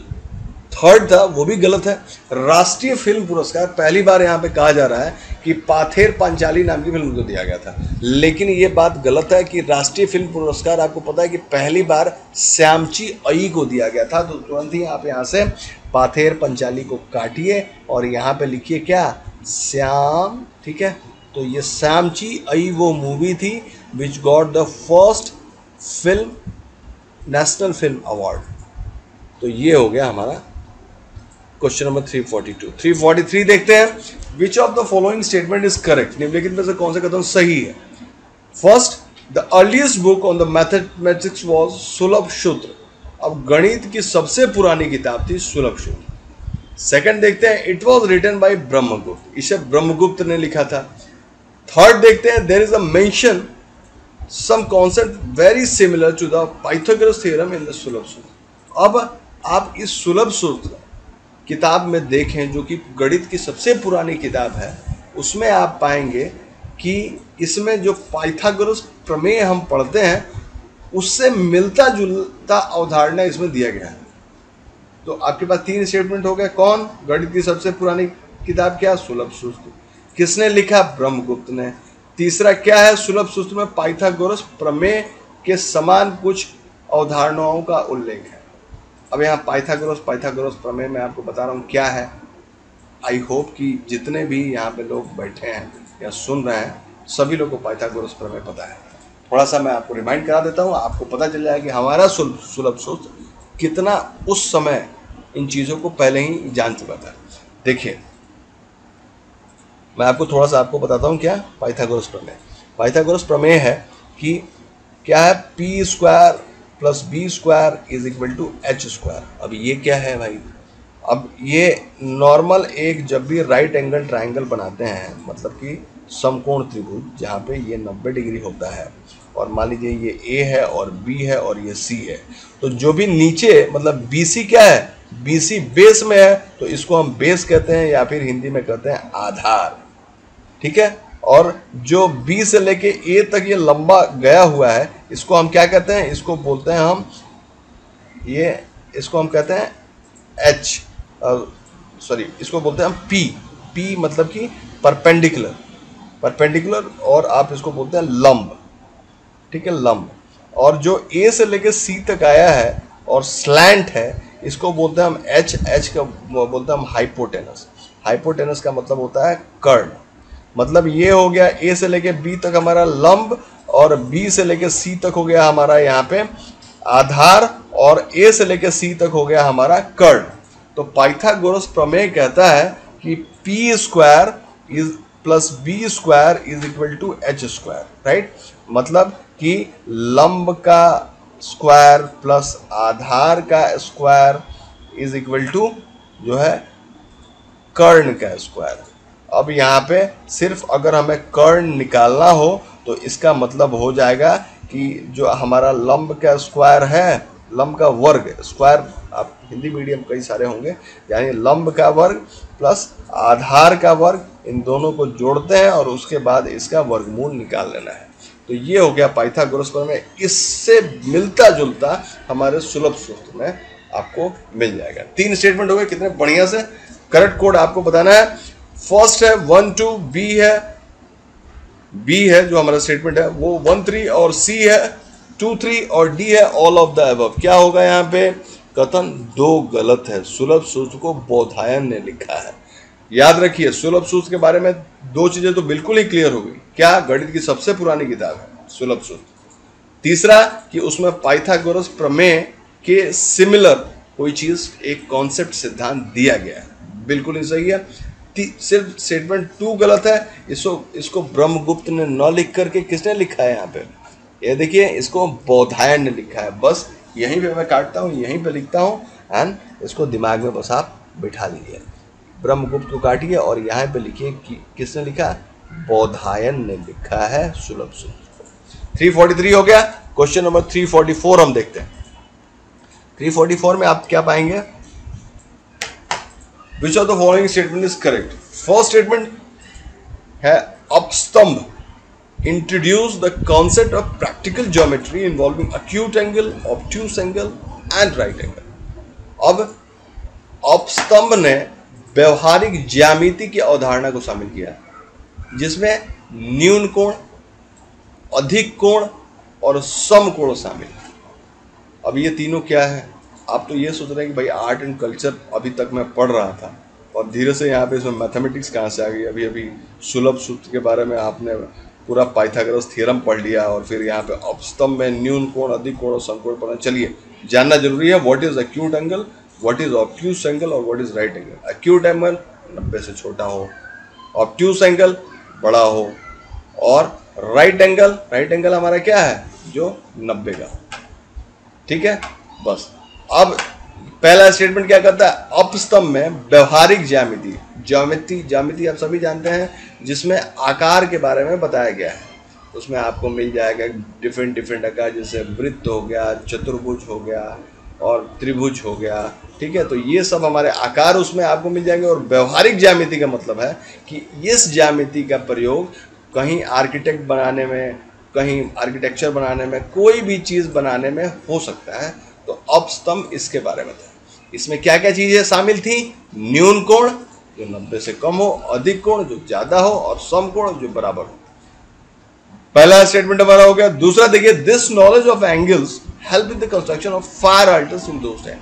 थर्ड था वो भी गलत है। राष्ट्रीय फिल्म पुरस्कार पहली बार यहाँ पे कहा जा रहा है कि पाथेर पंचाली नाम की फिल्म को दिया गया था, लेकिन ये बात गलत है कि राष्ट्रीय फिल्म पुरस्कार आपको पता है कि पहली बार श्यामची अई को दिया गया था। तो तुरंत ही आप यहाँ से पाथेर पंचाली को काटिए और यहाँ पे लिखिए क्या? श्याम, ठीक है। तो ये श्यामची अई वो मूवी थी which got the first film national film award. तो ये हो गया हमारा क्वेश्चन नंबर 342। 343 देखते हैं, which of the following statement is correct? निम्नलिखित में से कौन सा कथन सही है? First, the earliest book on the mathematics was सुलभ सूत्र। अब गणित की सबसे पुरानी किताब थी सुलभ सूत्र। सेकंड देखते हैं, it was written by Brahmagupta, इसे ब्रह्मगुप्त ने लिखा था। थर्ड देखते हैं, there is a mention some concept very similar to the Pythagoras theorem in the Sulba Sutra. अब आप इस सुलभ सूत्र किताब में देखें जो कि गणित की सबसे पुरानी किताब है, उसमें आप पाएंगे कि इसमें जो पाइथागोरस प्रमेय हम पढ़ते हैं उससे मिलता जुलता अवधारणा इसमें दिया गया है। तो आपके पास 3 स्टेटमेंट हो गए। कौन? गणित की सबसे पुरानी किताब क्या? सुलभ सूत्र। किसने लिखा? ब्रह्मगुप्त ने। तीसरा क्या है? सुलभ सूत्र में पाइथागोरस प्रमेय के समान कुछ अवधारणाओं का उल्लेख है। अब यहाँ पाइथागोरस प्रमेय मैं आपको बता रहा हूँ क्या है। आई होप कि जितने भी यहाँ पे लोग बैठे हैं या सुन रहे हैं सभी लोगों को पाइथागोरस प्रमेय पता है। थोड़ा सा मैं आपको रिमाइंड करा देता हूँ, आपको पता चल जाएगा कि हमारा सुलभ सूत्र कितना उस समय इन चीज़ों को पहले ही जान चुका था। देखिए, मैं आपको थोड़ा सा आपको बताता हूँ क्या पाइथागोरस प्रमेय। पाइथागोरस प्रमेय है कि क्या है, p square plus B square is equal to h square. अब ये क्या है भाई, अब ये नॉर्मल एक जब भी राइट एंगल ट्राइंगल बनाते हैं, मतलब कि समकोण त्रिभुज जहाँ पे ये 90 डिग्री होता है, और मान लीजिए ये ए है और बी है और ये सी है, तो जो भी नीचे मतलब बी सी क्या है, बी सी बेस में है, तो इसको हम बेस कहते हैं या फिर हिंदी में कहते हैं आधार। ठीक है, और जो बी से लेके ए तक ये लंबा गया हुआ है, इसको हम क्या कहते हैं, इसको बोलते हैं हम इसको हम कहते हैं एच, सॉरी इसको बोलते हैं हम पी। पी मतलब कि परपेंडिकुलर, और आप इसको बोलते हैं लंब। ठीक है, लंब। और जो ए से लेके सी तक आया है और स्लैंट है, इसको बोलते हैं हम एच। एच का बोलते हैं हम हाइपोटेनस। हाइपोटेनस का मतलब होता है कर्ण। मतलब ये हो गया ए से लेके बी तक हमारा लंब, और बी से लेके सी तक हो गया हमारा यहाँ पे आधार, और ए से लेके सी तक हो गया हमारा कर्ण। तो पाइथागोरस प्रमेय कहता है कि p square is plus B square is equal to h square, right. मतलब कि लंब का स्क्वायर प्लस आधार का स्क्वायर इज इक्वल टू जो है कर्ण का स्क्वायर। अब यहाँ पे सिर्फ अगर हमें कर्ण निकालना हो तो इसका मतलब हो जाएगा कि जो हमारा लंब का स्क्वायर है, लंब का वर्ग, स्क्वायर आप हिंदी मीडियम कई सारे होंगे, यानी लंब का वर्ग प्लस आधार का वर्ग, इन दोनों को जोड़ते हैं और उसके बाद इसका वर्गमूल निकाल लेना है। तो ये हो गया पाइथागोरस प्रमेय। इससे मिलता जुलता हमारे सुलभ सूत्र में आपको मिल जाएगा। 3 स्टेटमेंट हो गए, कितने बढ़िया से। करेक्ट कोड आपको बताना है। फर्स्ट है 1 2, बी है जो हमारा स्टेटमेंट है वो 1 3, और सी है 2 3, और डी है ऑल ऑफ द अबव। क्या होगा यहाँ पे, कथन 2 गलत है। सुलभ सूत्र को बोधायन ने लिखा है। याद रखिए, सुलभ सूत्र के बारे में 2 चीजें तो बिल्कुल ही क्लियर हो गई। क्या, गणित की सबसे पुरानी किताब है सुलभ सूत्र। तीसरा कि उसमें पाइथागोरस प्रमेय के सिमिलर कोई चीज, एक कॉन्सेप्ट, सिद्धांत दिया गया है, बिल्कुल ही सही है। सिर्फ स्टेटमेंट 2 गलत है। इसको ब्रह्मगुप्त ने न लिख करके किसने लिखा है यहाँ पे, ये देखिए, इसको बोधायन ने लिखा है। बस यहीं पे मैं काटता हूँ, यहीं पे लिखता हूँ, एंड इसको दिमाग में बस आप बिठा लीजिए। ब्रह्मगुप्त को काटिए और यहाँ पे लिखिए कि किसने लिखा, बोधायन ने लिखा है सुलभ सूत्र। 343 हो गया। क्वेश्चन नंबर 344 हम देखते हैं। 344 में आप क्या पाएंगे, Which of the following statement is correct? First statement है अपस्तंभ introduce the concept of practical geometry involving acute angle, obtuse angle and right angle. अब अपस्तंभ ने व्यवहारिक ज्यामिति की अवधारणा को शामिल किया, जिसमें न्यून कोण, अधिक कोण और सम कोण शामिल है। अब ये तीनों क्या है, आप तो ये सोच रहे हैं कि भाई आर्ट एंड कल्चर अभी तक मैं पढ़ रहा था और धीरे से यहाँ पे इसमें मैथमेटिक्स कहाँ से आ गई। अभी सुलभ सूत्र के बारे में आपने पूरा पाइथागोरस थ्योरम पढ़ लिया और फिर यहाँ पे अपस्तंभ में न्यून कोण, अधिक कोण और समकोण पढ़ना। चलिए, जानना जरूरी है, what is acute angle, what is obtuse angle और what is right angle. Acute angle 90 से छोटा हो, ऑब्ट्यूस एंगल बड़ा हो, और राइट एंगल हमारा क्या है, जो 90 का। ठीक है, बस। अब पहला स्टेटमेंट क्या करता है, अपस्तंभ में व्यवहारिक ज्यामिति आप सभी जानते हैं, जिसमें आकार के बारे में बताया गया है। उसमें आपको मिल जाएगा डिफरेंट आकार, जैसे वृत्त हो गया, चतुर्भुज हो गया और त्रिभुज हो गया। ठीक है, तो ये सब हमारे आकार उसमें आपको मिल जाएंगे। और व्यवहारिक ज्यामिति का मतलब है कि इस ज्यामिति का प्रयोग कहीं आर्किटेक्ट बनाने में, कहीं आर्किटेक्चर बनाने में, कोई भी चीज़ बनाने में हो सकता है। तो अपस्तंभ इसके बारे में था। इसमें क्या क्या चीजें शामिल थी, न्यून कोण जो 90 से कम हो, अधिक कोण जो ज्यादा हो, और सम कोण जो बराबर हो। पहला स्टेटमेंट हमारा हो गया। दूसरा देखिए, this knowledge of angles help in the construction of fire altars in those time.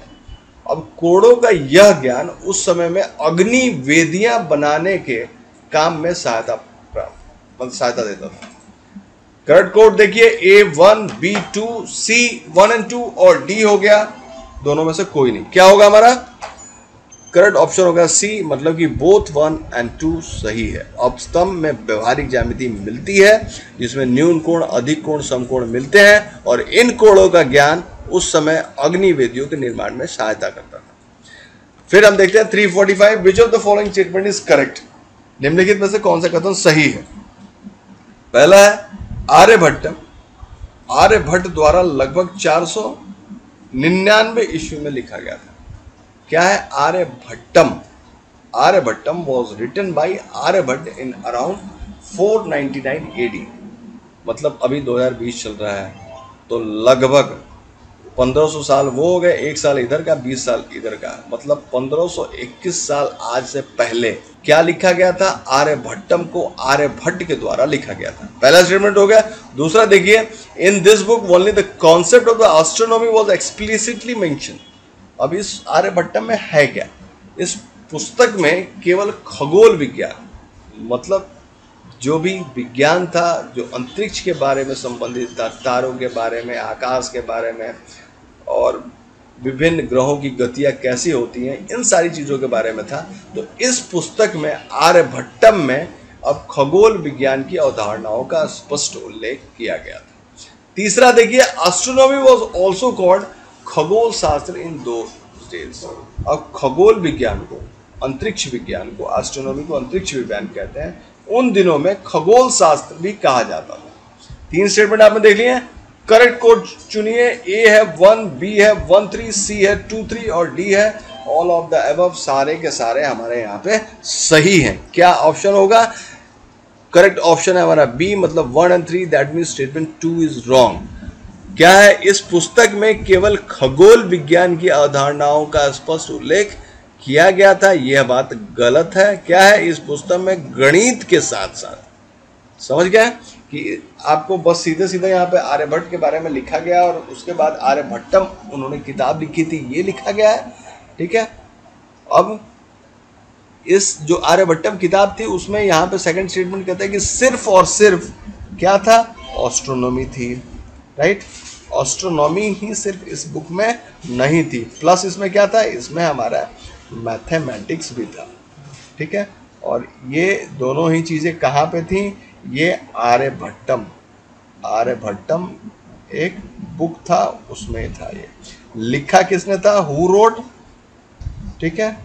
अब कोणों का यह ज्ञान उस समय में अग्नि वेदियां बनाने के काम में सहायता प्राप्त। मतलब सहायता देता था। करेक्ट कोड देखिए A1, B2, C1 and 2 और D हो गया, दोनों में से कोई नहीं। क्या होगा हमारा करेक्ट ऑप्शन होगा C, मतलब कि बोथ 1 and 2 सही है। अब स्तंभ में व्यवहारिक ज्यामिति मिलती है जिसमें न्यून कोण, अधिक कोण, समकोण मिलते हैं और इन कोणों का ज्ञान उस समय अग्नि वेदियों के निर्माण में सहायता करता था। फिर हम देखते हैं 345, विच of the following statement is correct, निम्नलिखित में से कौन सा कथन सही है। पहला है आर्यभट्ट द्वारा लगभग 499 ईस्वी में लिखा गया था। क्या है Aryabhattam was written by Aryabhatta in around 499 AD, मतलब अभी 2020 चल रहा है तो लगभग 1500 साल वो हो गए, 1 साल इधर का, 20 साल इधर का, मतलब 1521 साल आज से पहले क्या लिखा गया था, आर्यभट्टम को आर्यभट्ट के द्वारा लिखा गया था। पहला स्टेटमेंट हो गया। दूसरा देखिए, in this book only the concept of the astronomy was explicitly mention. अब इस आर्यभट्टम में है क्या, इस पुस्तक में केवल खगोल विज्ञान, मतलब जो भी विज्ञान था जो अंतरिक्ष के बारे में संबंधित था, तारों के बारे में, आकाश के बारे में और विभिन्न ग्रहों की गतियां कैसी होती हैं, इन सारी चीज़ों के बारे में था। तो इस पुस्तक में आर्यभट्टम में अब खगोल विज्ञान की अवधारणाओं का स्पष्ट उल्लेख किया गया था। तीसरा देखिए, एस्ट्रोनॉमी वाज आल्सो कॉल्ड, खगोल शास्त्र इन दोज डेज। अब खगोल विज्ञान को, अंतरिक्ष विज्ञान को, एस्ट्रोनॉमी को अंतरिक्ष विज्ञान कहते हैं, उन दिनों में खगोल शास्त्र भी कहा जाता था। 3 स्टेटमेंट आपने देख लिए। करेक्ट कोड चुनिए। ए है 1, बी है 1, 3, सी है 2, 3 और डी है ऑल ऑफ द अबव। सारे के सारे हमारे यहाँ पे सही हैं। क्या ऑप्शन होगा करेक्ट? ऑप्शन है हमारा बी, मतलब 1 and 3, that means statement 2 is wrong. क्या है? इस पुस्तक में केवल खगोल विज्ञान की अवधारणाओं का स्पष्ट उल्लेख किया गया था, यह बात गलत है। क्या है? इस पुस्तक में गणित के साथ साथ, समझ गए कि आपको बस सीधे सीधे यहाँ पे आर्यभट्ट के बारे में लिखा गया और उसके बाद आर्यभट्टम उन्होंने किताब लिखी थी, ये लिखा गया है। ठीक है, अब इस जो आर्यभट्टम किताब थी उसमें यहाँ पे सेकंड स्टेटमेंट कहता है कि सिर्फ और सिर्फ क्या था? एस्ट्रोनॉमी थी। राइट, एस्ट्रोनॉमी ही सिर्फ इस बुक में नहीं थी, प्लस इसमें क्या था? इसमें हमारा मैथमेटिक्स भी था। ठीक है, और ये दोनों ही चीज़ें कहाँ पे थी? ये आर्यभट्टम एक बुक था, उसमें था। ये लिखा किसने था? Who wrote? ठीक है,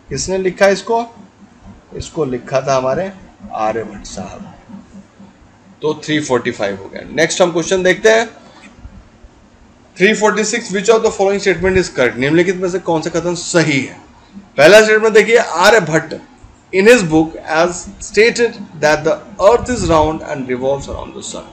किसने लिखा इसको? इसको लिखा था हमारे आर्यभट्ट साहब। तो 345 हो गया। नेक्स्ट हम क्वेश्चन देखते हैं 346, विच of the following statement is correct? निम्नलिखित में से कौन सा कथन सही है? पहला स्टेटमेंट देखिए, Aryabhata in his book has stated that the earth is round and revolves around the sun.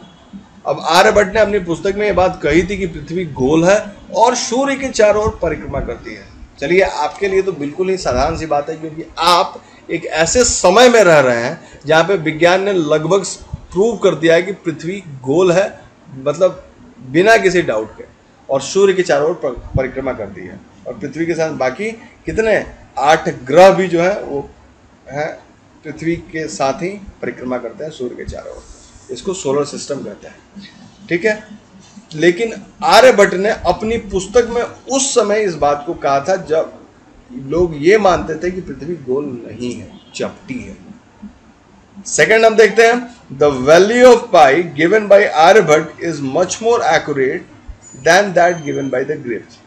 अब आर्यभट्ट ने अपनी पुस्तक में ये बात कही थी कि पृथ्वी गोल है और सूर्य के चारों ओर परिक्रमा करती है। चलिए, आपके लिए तो बिल्कुल ही साधारण सी बात है, क्योंकि आप एक ऐसे समय में रह रहे हैं जहाँ पे विज्ञान ने लगभग प्रूव कर दिया है कि पृथ्वी गोल है, मतलब बिना किसी डाउट के, और सूर्य के चारों ओर परिक्रमा करती है। और पृथ्वी के साथ बाकी कितने 8 ग्रह भी जो है वो है पृथ्वी के साथ ही परिक्रमा करते हैं सूर्य के चारों ओर। इसको सोलर सिस्टम कहते हैं। ठीक है, लेकिन आर्यभट्ट ने अपनी पुस्तक में उस समय इस बात को कहा था जब लोग ये मानते थे कि पृथ्वी गोल नहीं है, चपटी है। सेकंड हम देखते हैं, the value of pi given by Aryabhata is much more accurate than that given by the Greeks.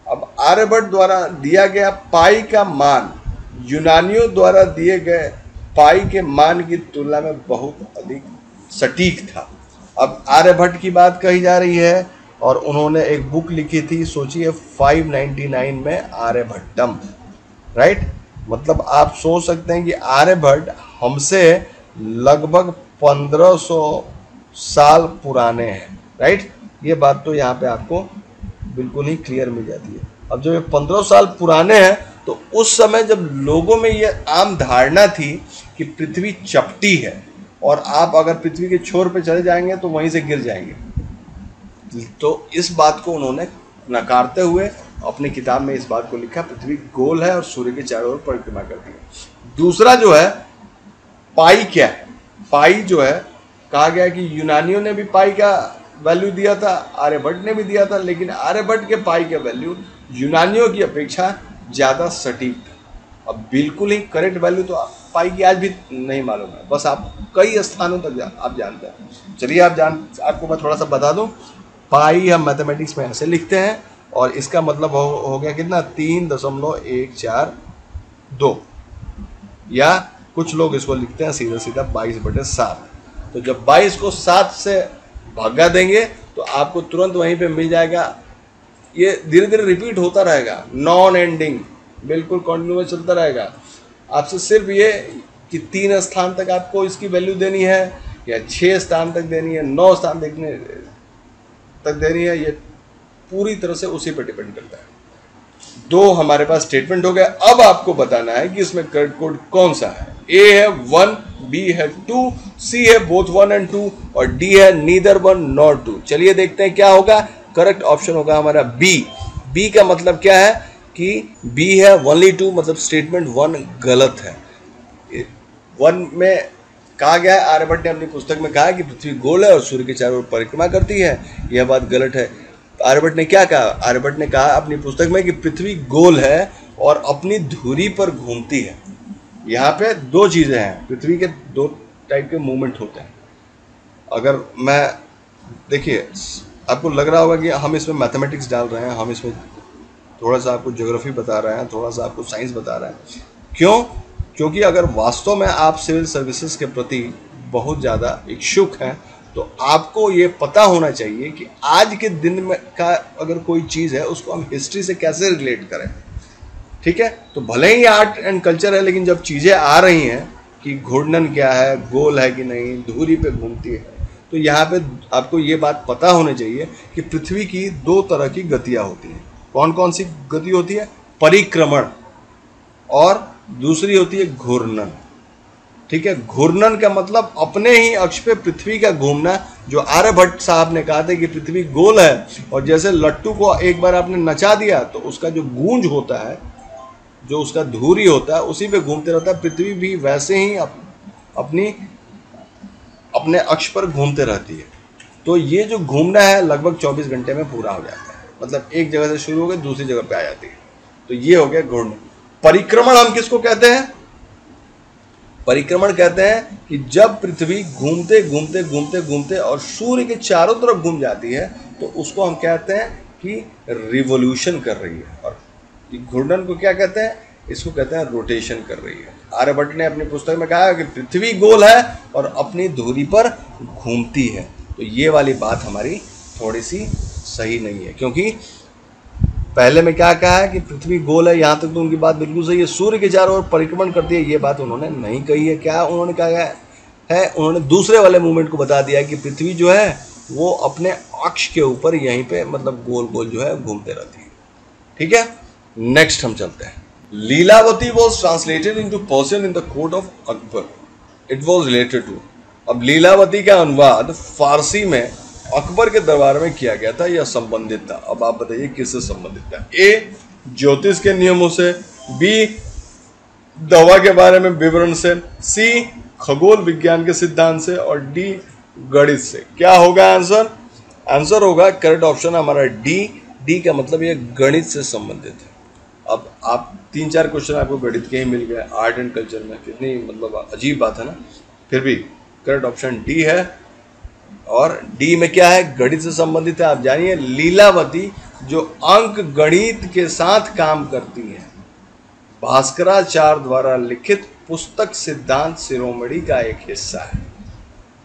अब आर्यभट्ट द्वारा दिया गया पाई का मान यूनानियों द्वारा दिए गए पाई के मान की तुलना में बहुत अधिक सटीक था। अब आर्यभट्ट की बात कही जा रही है और उन्होंने एक बुक लिखी थी, सोचिए 599 में आर्यभट्टम। राइट, मतलब आप सोच सकते हैं कि आर्यभट्ट हमसे लगभग 1500 साल पुराने हैं। राइट, ये बात तो यहाँ पे आपको बिल्कुल ही क्लियर मिल जाती है। अब जब ये 1500 साल पुराने हैं तो उस समय जब लोगों में ये आम धारणा थी कि पृथ्वी चपटी है और आप अगर पृथ्वी के छोर पे चले जाएंगे तो वहीं से गिर जाएंगे, तो इस बात को उन्होंने नकारते हुए अपनी किताब में इस बात को लिखा, पृथ्वी गोल है और सूर्य के चारों ओर परिक्रमा करती है। दूसरा जो है पाई क्या है? पाई जो है, कहा गया कि यूनानियों ने भी पाई का वैल्यू दिया था, आर्यभट्ट ने भी दिया था, लेकिन आर्यभट्ट के पाई का वैल्यू यूनानियों की अपेक्षा ज़्यादा सटीक था। अब बिल्कुल ही करेक्ट वैल्यू तो पाई की आज भी नहीं मालूम है, बस आप कई स्थानों तक आप जानते हैं। चलिए आपको मैं थोड़ा सा बता दूं, पाई हम मैथमेटिक्स में ऐसे लिखते हैं और इसका मतलब हो गया कितना, 3.142, या कुछ लोग इसको लिखते हैं सीधा सीधा 22/7। तो जब 22 को 7 से भागा देंगे तो आपको तुरंत वहीं पे मिल जाएगा। ये धीरे धीरे रिपीट होता रहेगा, नॉन एंडिंग, बिल्कुल कंटिन्यूअस चलता रहेगा। आपसे सिर्फ ये कि 3 स्थान तक आपको इसकी वैल्यू देनी है या 6 स्थान तक देनी है, 9 स्थान तक देनी है, ये पूरी तरह से उसी पर डिपेंड करता है। 2 हमारे पास स्टेटमेंट हो गया। अब आपको बताना है कि इसमें करेक्ट कोड कौन सा है। ए है 1, बी है 2, सी है बोथ 1 and 2 और डी है नीदर 1 nor 2। चलिए देखते हैं क्या होगा। करेक्ट ऑप्शन होगा हमारा बी। बी का मतलब क्या है कि बी है ओनली 2, मतलब स्टेटमेंट 1 गलत है। 1 में कहा गया है, आर्यभट्ट ने अपनी पुस्तक में कहा है कि पृथ्वी गोल है और सूर्य के चारों ओर परिक्रमा करती है। यह बात गलत है। आर्यभट्ट ने क्या कहा? आर्यभट्ट ने कहा अपनी पुस्तक में कि पृथ्वी गोल है और अपनी धुरी पर घूमती है। यहाँ पे 2 चीज़ें हैं, पृथ्वी के 2 टाइप के मूवमेंट होते हैं। अगर मैं देखिए, आपको लग रहा होगा कि हम इसमें मैथमेटिक्स डाल रहे हैं, हम इसमें थोड़ा सा आपको ज्योग्राफी बता रहे हैं, थोड़ा सा आपको साइंस बता रहे हैं। क्यों? क्योंकि अगर वास्तव में आप सिविल सर्विसेज के प्रति बहुत ज़्यादा इच्छुक हैं तो आपको ये पता होना चाहिए कि आज के दिन में का अगर कोई चीज़ है उसको हम हिस्ट्री से कैसे रिलेट करें। ठीक है, तो भले ही आर्ट एंड कल्चर है, लेकिन जब चीज़ें आ रही हैं कि घूर्णन क्या है, गोल है कि नहीं, धुरी पे घूमती है, तो यहाँ पे आपको ये बात पता होनी चाहिए कि पृथ्वी की 2 तरह की गतियाँ होती हैं। कौन कौन सी गति होती है? परिक्रमण, और दूसरी होती है घूर्णन। ठीक है, घूर्णन का मतलब अपने ही अक्ष पे पृथ्वी का घूमना। जो आर्यभट्ट साहब ने कहा था कि पृथ्वी गोल है और जैसे लट्टू को एक बार आपने नचा दिया तो उसका जो गूंज होता है, जो उसका धुरी होता है, उसी पे घूमते रहता है। पृथ्वी भी वैसे ही अपने अक्ष पर घूमते रहती है। तो ये जो घूमना है लगभग 24 घंटे में पूरा हो जाता है, मतलब एक जगह से शुरू होकर दूसरी जगह पे आ जाती है। तो ये हो गया घूर्णन। परिक्रमण हम किसको कहते हैं? परिक्रमण कहते हैं कि जब पृथ्वी घूमते घूमते घूमते घूमते और सूर्य के चारों तरफ घूम जाती है तो उसको हम कहते हैं कि रिवोल्यूशन कर रही है। और घूर्णन को क्या कहते हैं? इसको कहते हैं रोटेशन कर रही है। आर्यभट्ट ने अपनी पुस्तक में कहा कि पृथ्वी गोल है और अपनी धुरी पर घूमती है। तो ये वाली बात हमारी थोड़ी सी सही नहीं है, क्योंकि पहले में क्या कहा है कि पृथ्वी गोल है, यहाँ तक तो उनकी बात बिल्कुल सही है। सूर्य के चारों ओर परिक्रमण करती है, ये बात उन्होंने नहीं कही है। क्या उन्होंने कहा है? उन्होंने दूसरे वाले मूवमेंट को बता दिया कि पृथ्वी जो है वो अपने अक्ष के ऊपर यहीं पे मतलब गोल गोल जो है घूमते रहती है। ठीक है, नेक्स्ट हम चलते हैं। Lilavati was translated into Persian in the court of Akbar. It was related to. अब लीलावती का अनुवाद फारसी में अकबर के दरबार में किया गया था या संबंधित था। अब आप बताइए किससे संबंधित था? ए, ज्योतिष के नियमों से, बी, दवा के बारे में विवरण से, सी, खगोल विज्ञान के सिद्धांत से, और डी, गणित से। क्या होगा आंसर? आंसर होगा करेक्ट ऑप्शन हमारा डी। डी का मतलब ये गणित से संबंधित है। अब आप 3-4 क्वेश्चन आपको गणित के ही मिल गए आर्ट एंड कल्चर में, कितनी मतलब अजीब बात है ना। फिर भी करेक्ट ऑप्शन डी है। और डी में क्या है? गणित से संबंधित है। आप जानिए, लीलावती जो अंक गणित के साथ काम करती है, भास्कराचार्य द्वारा लिखित पुस्तक सिद्धांत शिरोमणि का एक हिस्सा है।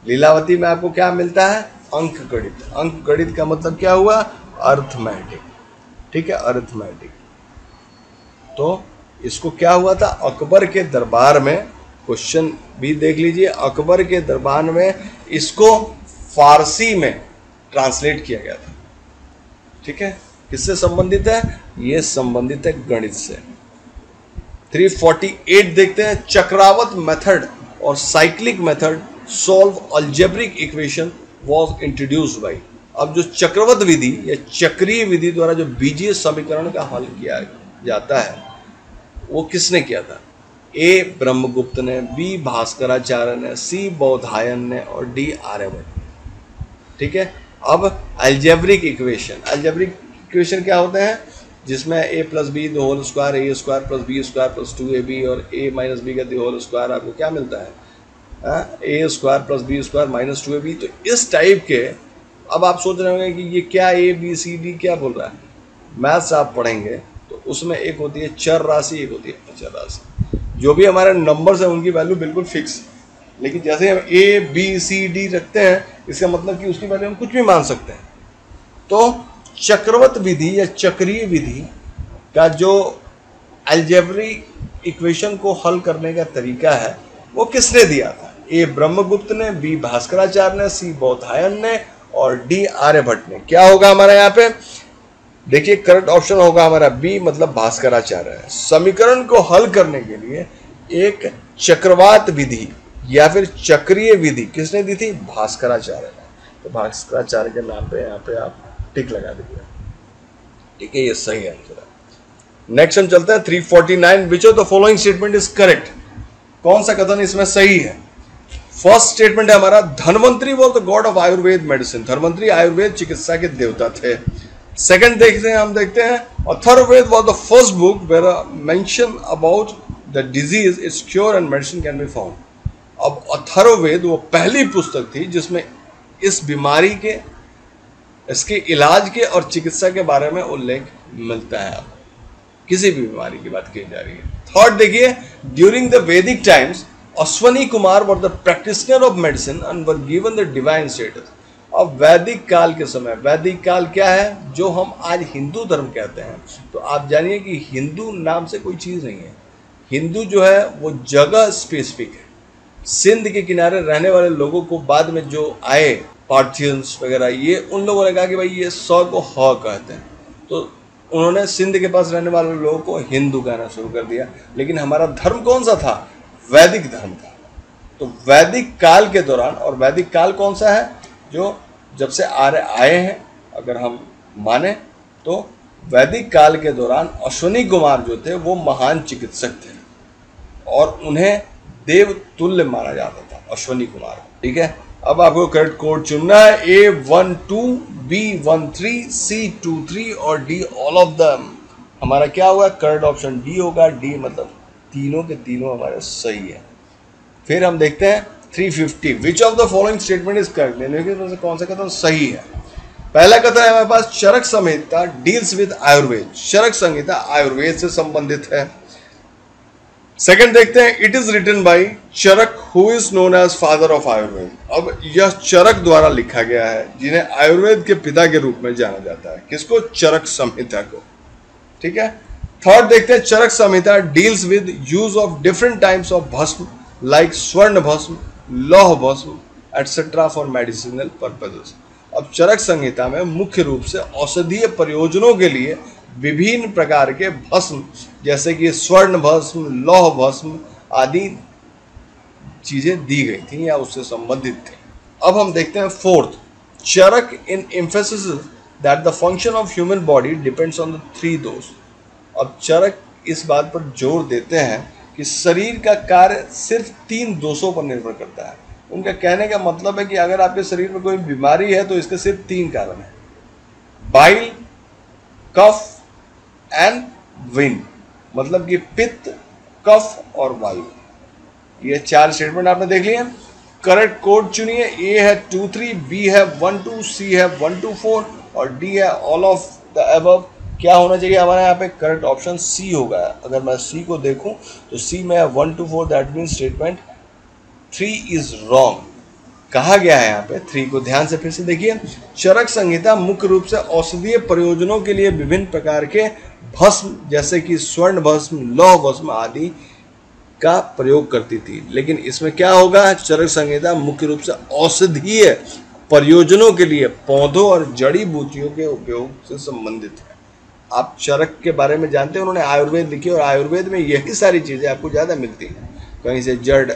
लीलावती में आपको क्या मिलता है? अंक गणित। अंक गणित का मतलब क्या हुआ? अर्थमेटिक। ठीक है, अर्थमेटिक। तो इसको क्या हुआ था? अकबर के दरबार में, क्वेश्चन भी देख लीजिए, अकबर के दरबार में इसको फारसी में ट्रांसलेट किया गया था। ठीक है, किससे संबंधित है? ये संबंधित है गणित से। 348 देखते हैं। चक्रावत मेथड और cyclic method solve algebraic equation was introduced by. अब जो चक्रवत विधि या चक्रीय विधि द्वारा जो बीजीय समीकरण का हल किया जाता है वो किसने किया था? ए ब्रह्मगुप्त ने, बी भास्कराचार्य ने, सी बौधायन ने और डी आर्यभट्ट। ठीक है, अब अलजेब्रिक इक्वेशन क्या होते हैं, जिसमें a plus B the whole square A square plus B square plus 2ab और a माइनस बी का द होल स्क्वायर आपको क्या मिलता है, A square plus B square minus 2ab। तो इस टाइप के, अब आप सोच रहे होंगे कि ये क्या a b c d क्या बोल रहा है, मैथ्स आप पढ़ेंगे तो उसमें एक होती है चर राशि, एक होती है अचर राशि। जो भी हमारे नंबर्स हैं उनकी वैल्यू बिल्कुल फिक्स, लेकिन जैसे हम a b c d रखते हैं इसका मतलब कि उसकी वैल्यू हम कुछ भी मान सकते हैं। तो चक्रवत विधि या चक्रीय विधि का जो अलजेब्रिक इक्वेशन को हल करने का तरीका है वो किसने दिया था, ए ब्रह्मगुप्त ने, बी भास्कराचार्य ने, सी बौधायन ने और डी आर्यभट्ट ने। क्या होगा हमारा यहाँ पे, देखिए करेक्ट ऑप्शन होगा हमारा बी, मतलब भास्कराचार्य है। समीकरण को हल करने के लिए एक चक्रवात विधि या फिर चक्रीय विधि किसने दी थी, भास्कराचार्य ने। तो भास्कराचार्य के नाम पे यहाँ पे आप टिक लगा दीजिए। ठीक है, ये सही आंसर है। नेक्स्ट हम चलते हैं 349, विच of the following statement is correct. कौन सा कथन इसमें सही है। फर्स्ट स्टेटमेंट है हमारा, Dhanvantari was the God of Ayurveda medicine. Dhanvantari Ayurveda चिकित्सा के देवता थे। सेकंड देखते हैं, हम देखते हैं Atharvaveda was the first book where mention about the disease, its cure and medicine can be found. अब अथर्ववेद वो पहली पुस्तक थी जिसमें इस बीमारी के, इसके इलाज के और चिकित्सा के बारे में उल्लेख मिलता है। किसी भी बीमारी की बात की जा रही है। थर्ड देखिए, ड्यूरिंग द वैदिक times Ashwani Kumar were the practitioner of medicine and were given the divine status. अब वैदिक काल के समय, वैदिक काल क्या है, जो हम आज हिंदू धर्म कहते हैं, तो आप जानिए कि हिंदू नाम से कोई चीज़ नहीं है। हिंदू जो है वो जगह स्पेसिफिक है। सिंध के किनारे रहने वाले लोगों को बाद में जो आए पार्थियंस वगैरह, ये उन लोगों ने कहा कि भाई ये सौ को ह कहते हैं, तो उन्होंने सिंध के पास रहने वाले लोगों को हिंदू कहना शुरू कर दिया। लेकिन हमारा धर्म कौन सा था, वैदिक धर्म था। तो वैदिक काल के दौरान, और वैदिक काल कौन सा है, जो जब से आर्य आए हैं अगर हम माने, तो वैदिक काल के दौरान अश्वनी कुमार जो थे वो महान चिकित्सक थे और उन्हें देव तुल्य माना जाता था, अश्वनी कुमार। ठीक है, अब आपको करेक्ट कोड चुनना है, A12, B13, C23 और D ऑल ऑफ देम। हमारा क्या होगा, करेक्ट ऑप्शन डी होगा। डी मतलब तीनों के तीनों हमारे सही है। फिर हम देखते हैं 350, विच of the following statement is correct. लेकिन कौन सा कथन सही है। पहला कथन है हमारे पास, चरक संहिता डील्स विद आयुर्वेद। चरक संहिता आयुर्वेद से संबंधित है। सेकंड देखते हैं, it is written by Charaka who is known as father of Ayurveda. अब यह चरक द्वारा लिखा गया है, जिन्हें आयुर्वेद के पिता के रूप में जाना जाता है। किसको, चरक संहिता को। ठीक है। थर्ड देखते हैं, Charaka Samhita deals with use of different types of bhasma like swarna bhasma, लौह भस्म एटसेट्रा फॉर मेडिसिनल पर्पजेस। अब चरक संहिता में मुख्य रूप से औषधीय प्रयोजनों के लिए विभिन्न प्रकार के भस्म, जैसे कि स्वर्ण भस्म, लौह भस्म आदि चीजें दी गई थी या उससे संबंधित थी। अब हम देखते हैं fourth, Charaka in emphasis that the function of human body depends on the three dosha. अब चरक इस बात पर जोर देते हैं कि शरीर का कार्य सिर्फ तीन दोषों पर निर्भर करता है। उनका कहने का मतलब है कि अगर आपके शरीर में कोई बीमारी है तो इसके सिर्फ तीन कारण है, बाइल, कफ एंड विंड, मतलब कि पित्त, कफ और वायु। ये चार स्टेटमेंट आपने देख लिए। करेक्ट कोड चुनिए। ए है 23, बी है 12, सी है 124 और डी है ऑल ऑफ द अबव। क्या होना चाहिए हमारे यहाँ पे, करेक्ट ऑप्शन सी होगा। अगर मैं सी को देखूं तो सी में है 124, that means statement 3 is wrong. कहा गया है यहाँ पे 3 को ध्यान से फिर से देखिए। चरक संहिता मुख्य रूप से औषधीय प्रयोजनों के लिए विभिन्न प्रकार के भस्म, जैसे कि स्वर्ण भस्म, लौह भस्म आदि का प्रयोग करती थी। लेकिन इसमें क्या होगा, चरक संहिता मुख्य रूप से औषधीय प्रयोजनों के लिए पौधों और जड़ी बूटियों के उपयोग से संबंधित है। आप चरक के बारे में जानते हैं, उन्होंने आयुर्वेद लिखी और आयुर्वेद में यही सारी चीज़ें आपको ज़्यादा मिलती हैं। कहीं से जड़,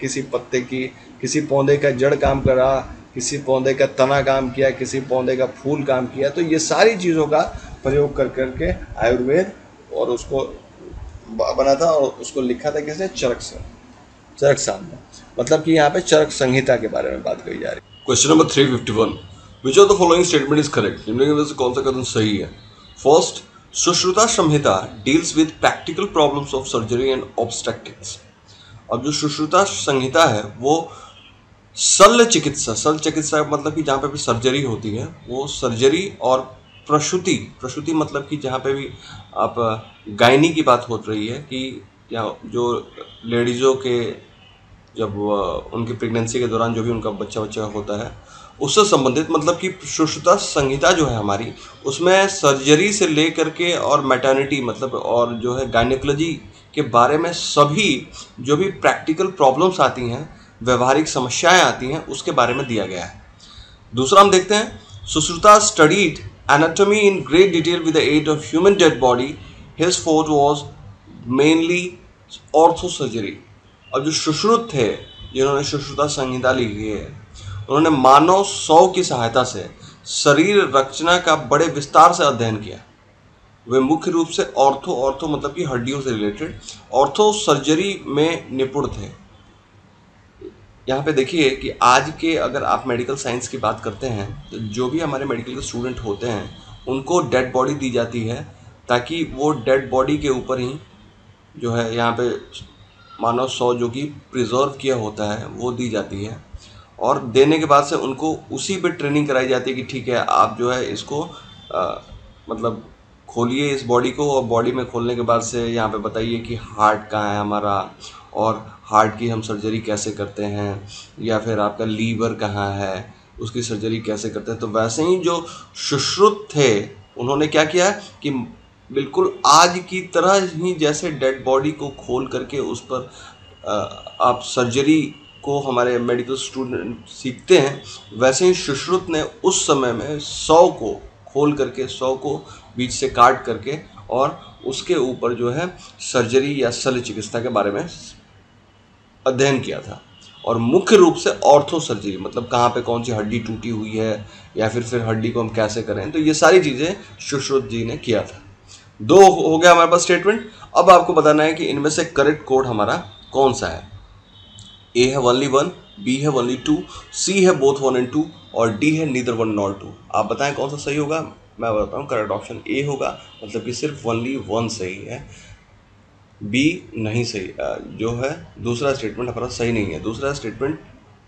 किसी पत्ते की, किसी पौधे का जड़ काम करा, किसी पौधे का तना काम किया, किसी पौधे का फूल काम किया। तो ये सारी चीज़ों का प्रयोग कर करके आयुर्वेद और उसको बना था और उसको लिखा था किसने? चरक साहब ने। मतलब कि यहाँ पे चरक संहिता के बारे में बात कही जा रही है। Question number 351, which of the following statement is correct? निम्नलिखित में से कौन सा कथन सही है? First, Sushruta Samhita deals with practical problems of surgery and obstetrics. अब जो सुश्रुता संहिता है वो शल्य चिकित्सा मतलब कि जहाँ पे भी सर्जरी होती है वो सर्जरी और प्रसूति मतलब कि जहाँ पे भी आप गायनी की बात हो रही है कि या जो लेडीज़ों के जब उनकी प्रेगनेंसी के दौरान जो भी उनका बच्चा होता है उससे संबंधित, मतलब कि सुश्रुता संहिता जो है हमारी उसमें सर्जरी से लेकर के और मैटर्निटी मतलब और जो है गायनेकोलॉजी के बारे में सभी जो भी प्रैक्टिकल प्रॉब्लम्स आती हैं, व्यवहारिक समस्याएं आती हैं, उसके बारे में दिया गया है। दूसरा हम देखते हैं, Sushruta studied anatomy in great detail with the aid of human dead body, his forte was mainly ortho surgery. अब जो सुश्रुत थे जिन्होंने सुश्रुता संहिता लिखी है उन्होंने मानव शव की सहायता से शरीर रचना का बड़े विस्तार से अध्ययन किया। वे मुख्य रूप से ऑर्थो मतलब कि हड्डियों से रिलेटेड ऑर्थो सर्जरी में निपुण थे। यहाँ पे देखिए कि आज के अगर आप मेडिकल साइंस की बात करते हैं तो जो भी हमारे मेडिकल के स्टूडेंट होते हैं उनको डेड बॉडी दी जाती है ताकि वो डेड बॉडी के ऊपर ही जो है यहाँ पे मानव शव जो कि प्रिजर्व किया होता है वो दी जाती है और देने के बाद से उनको उसी पे ट्रेनिंग कराई जाती है कि ठीक है आप जो है इसको मतलब खोलिए इस बॉडी को और बॉडी में खोलने के बाद से यहाँ पे बताइए कि हार्ट कहाँ है हमारा और हार्ट की हम सर्जरी कैसे करते हैं या फिर आपका लीवर कहाँ है उसकी सर्जरी कैसे करते हैं। तो वैसे ही जो सुश्रुत थे उन्होंने क्या किया कि बिल्कुल आज की तरह ही जैसे डेड बॉडी को खोल करके उस पर आप सर्जरी को हमारे मेडिकल स्टूडेंट सीखते हैं, वैसे ही सुश्रुत ने उस समय में शव को खोल करके शव को बीच से काट करके और उसके ऊपर जो है सर्जरी या शल्य चिकित्सा के बारे में अध्ययन किया था। और मुख्य रूप से ऑर्थो सर्जरी मतलब कहाँ पे कौन सी हड्डी टूटी हुई है या फिर हड्डी को हम कैसे करें, तो ये सारी चीज़ें सुश्रुत जी ने किया था। 2 हो गया हमारे पास स्टेटमेंट। अब आपको बताना है कि इनमें से करेक्ट कोड हमारा कौन सा है। ए है ओनली 1, बी है ओनली 2, सी है बोथ 1 and 2 और डी है नीदर 1 nor 2। आप बताएं कौन सा सही होगा। मैं बताता हूँ करेक्ट ऑप्शन ए होगा, मतलब कि सिर्फ ओनली 1 सही है। बी नहीं सही, जो है दूसरा स्टेटमेंट हमारा सही नहीं है। दूसरा स्टेटमेंट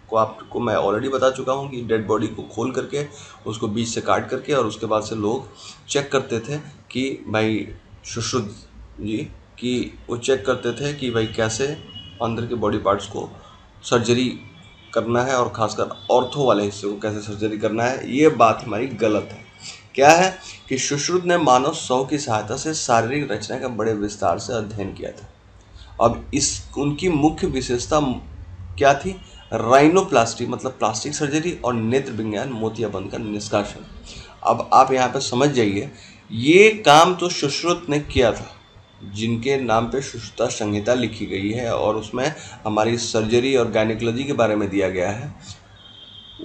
को आपको मैं ऑलरेडी बता चुका हूँ कि डेड बॉडी को खोल करके उसको बीच से काट करके और उसके बाद से लोग चेक करते थे कि भाई सुश्रुत जी कि वो चेक करते थे कि भाई कैसे अंदर के बॉडी पार्ट्स को सर्जरी करना है और खासकर ऑर्थो वाले हिस्से को कैसे सर्जरी करना है। ये बात हमारी गलत है। क्या है कि सुश्रुत ने मानव शव की सहायता से शारीरिक रचना का बड़े विस्तार से अध्ययन किया था। अब उनकी मुख्य विशेषता क्या थी? राइनोप्लास्टी मतलब प्लास्टिक सर्जरी और नेत्र विज्ञान मोतियाबिंद का निष्कासन। अब आप यहाँ पे समझ जाइए, ये काम तो सुश्रुत ने किया था जिनके नाम पे सुश्रुता संहिता लिखी गई है और उसमें हमारी सर्जरी और गायनेकोलॉजी के बारे में दिया गया है।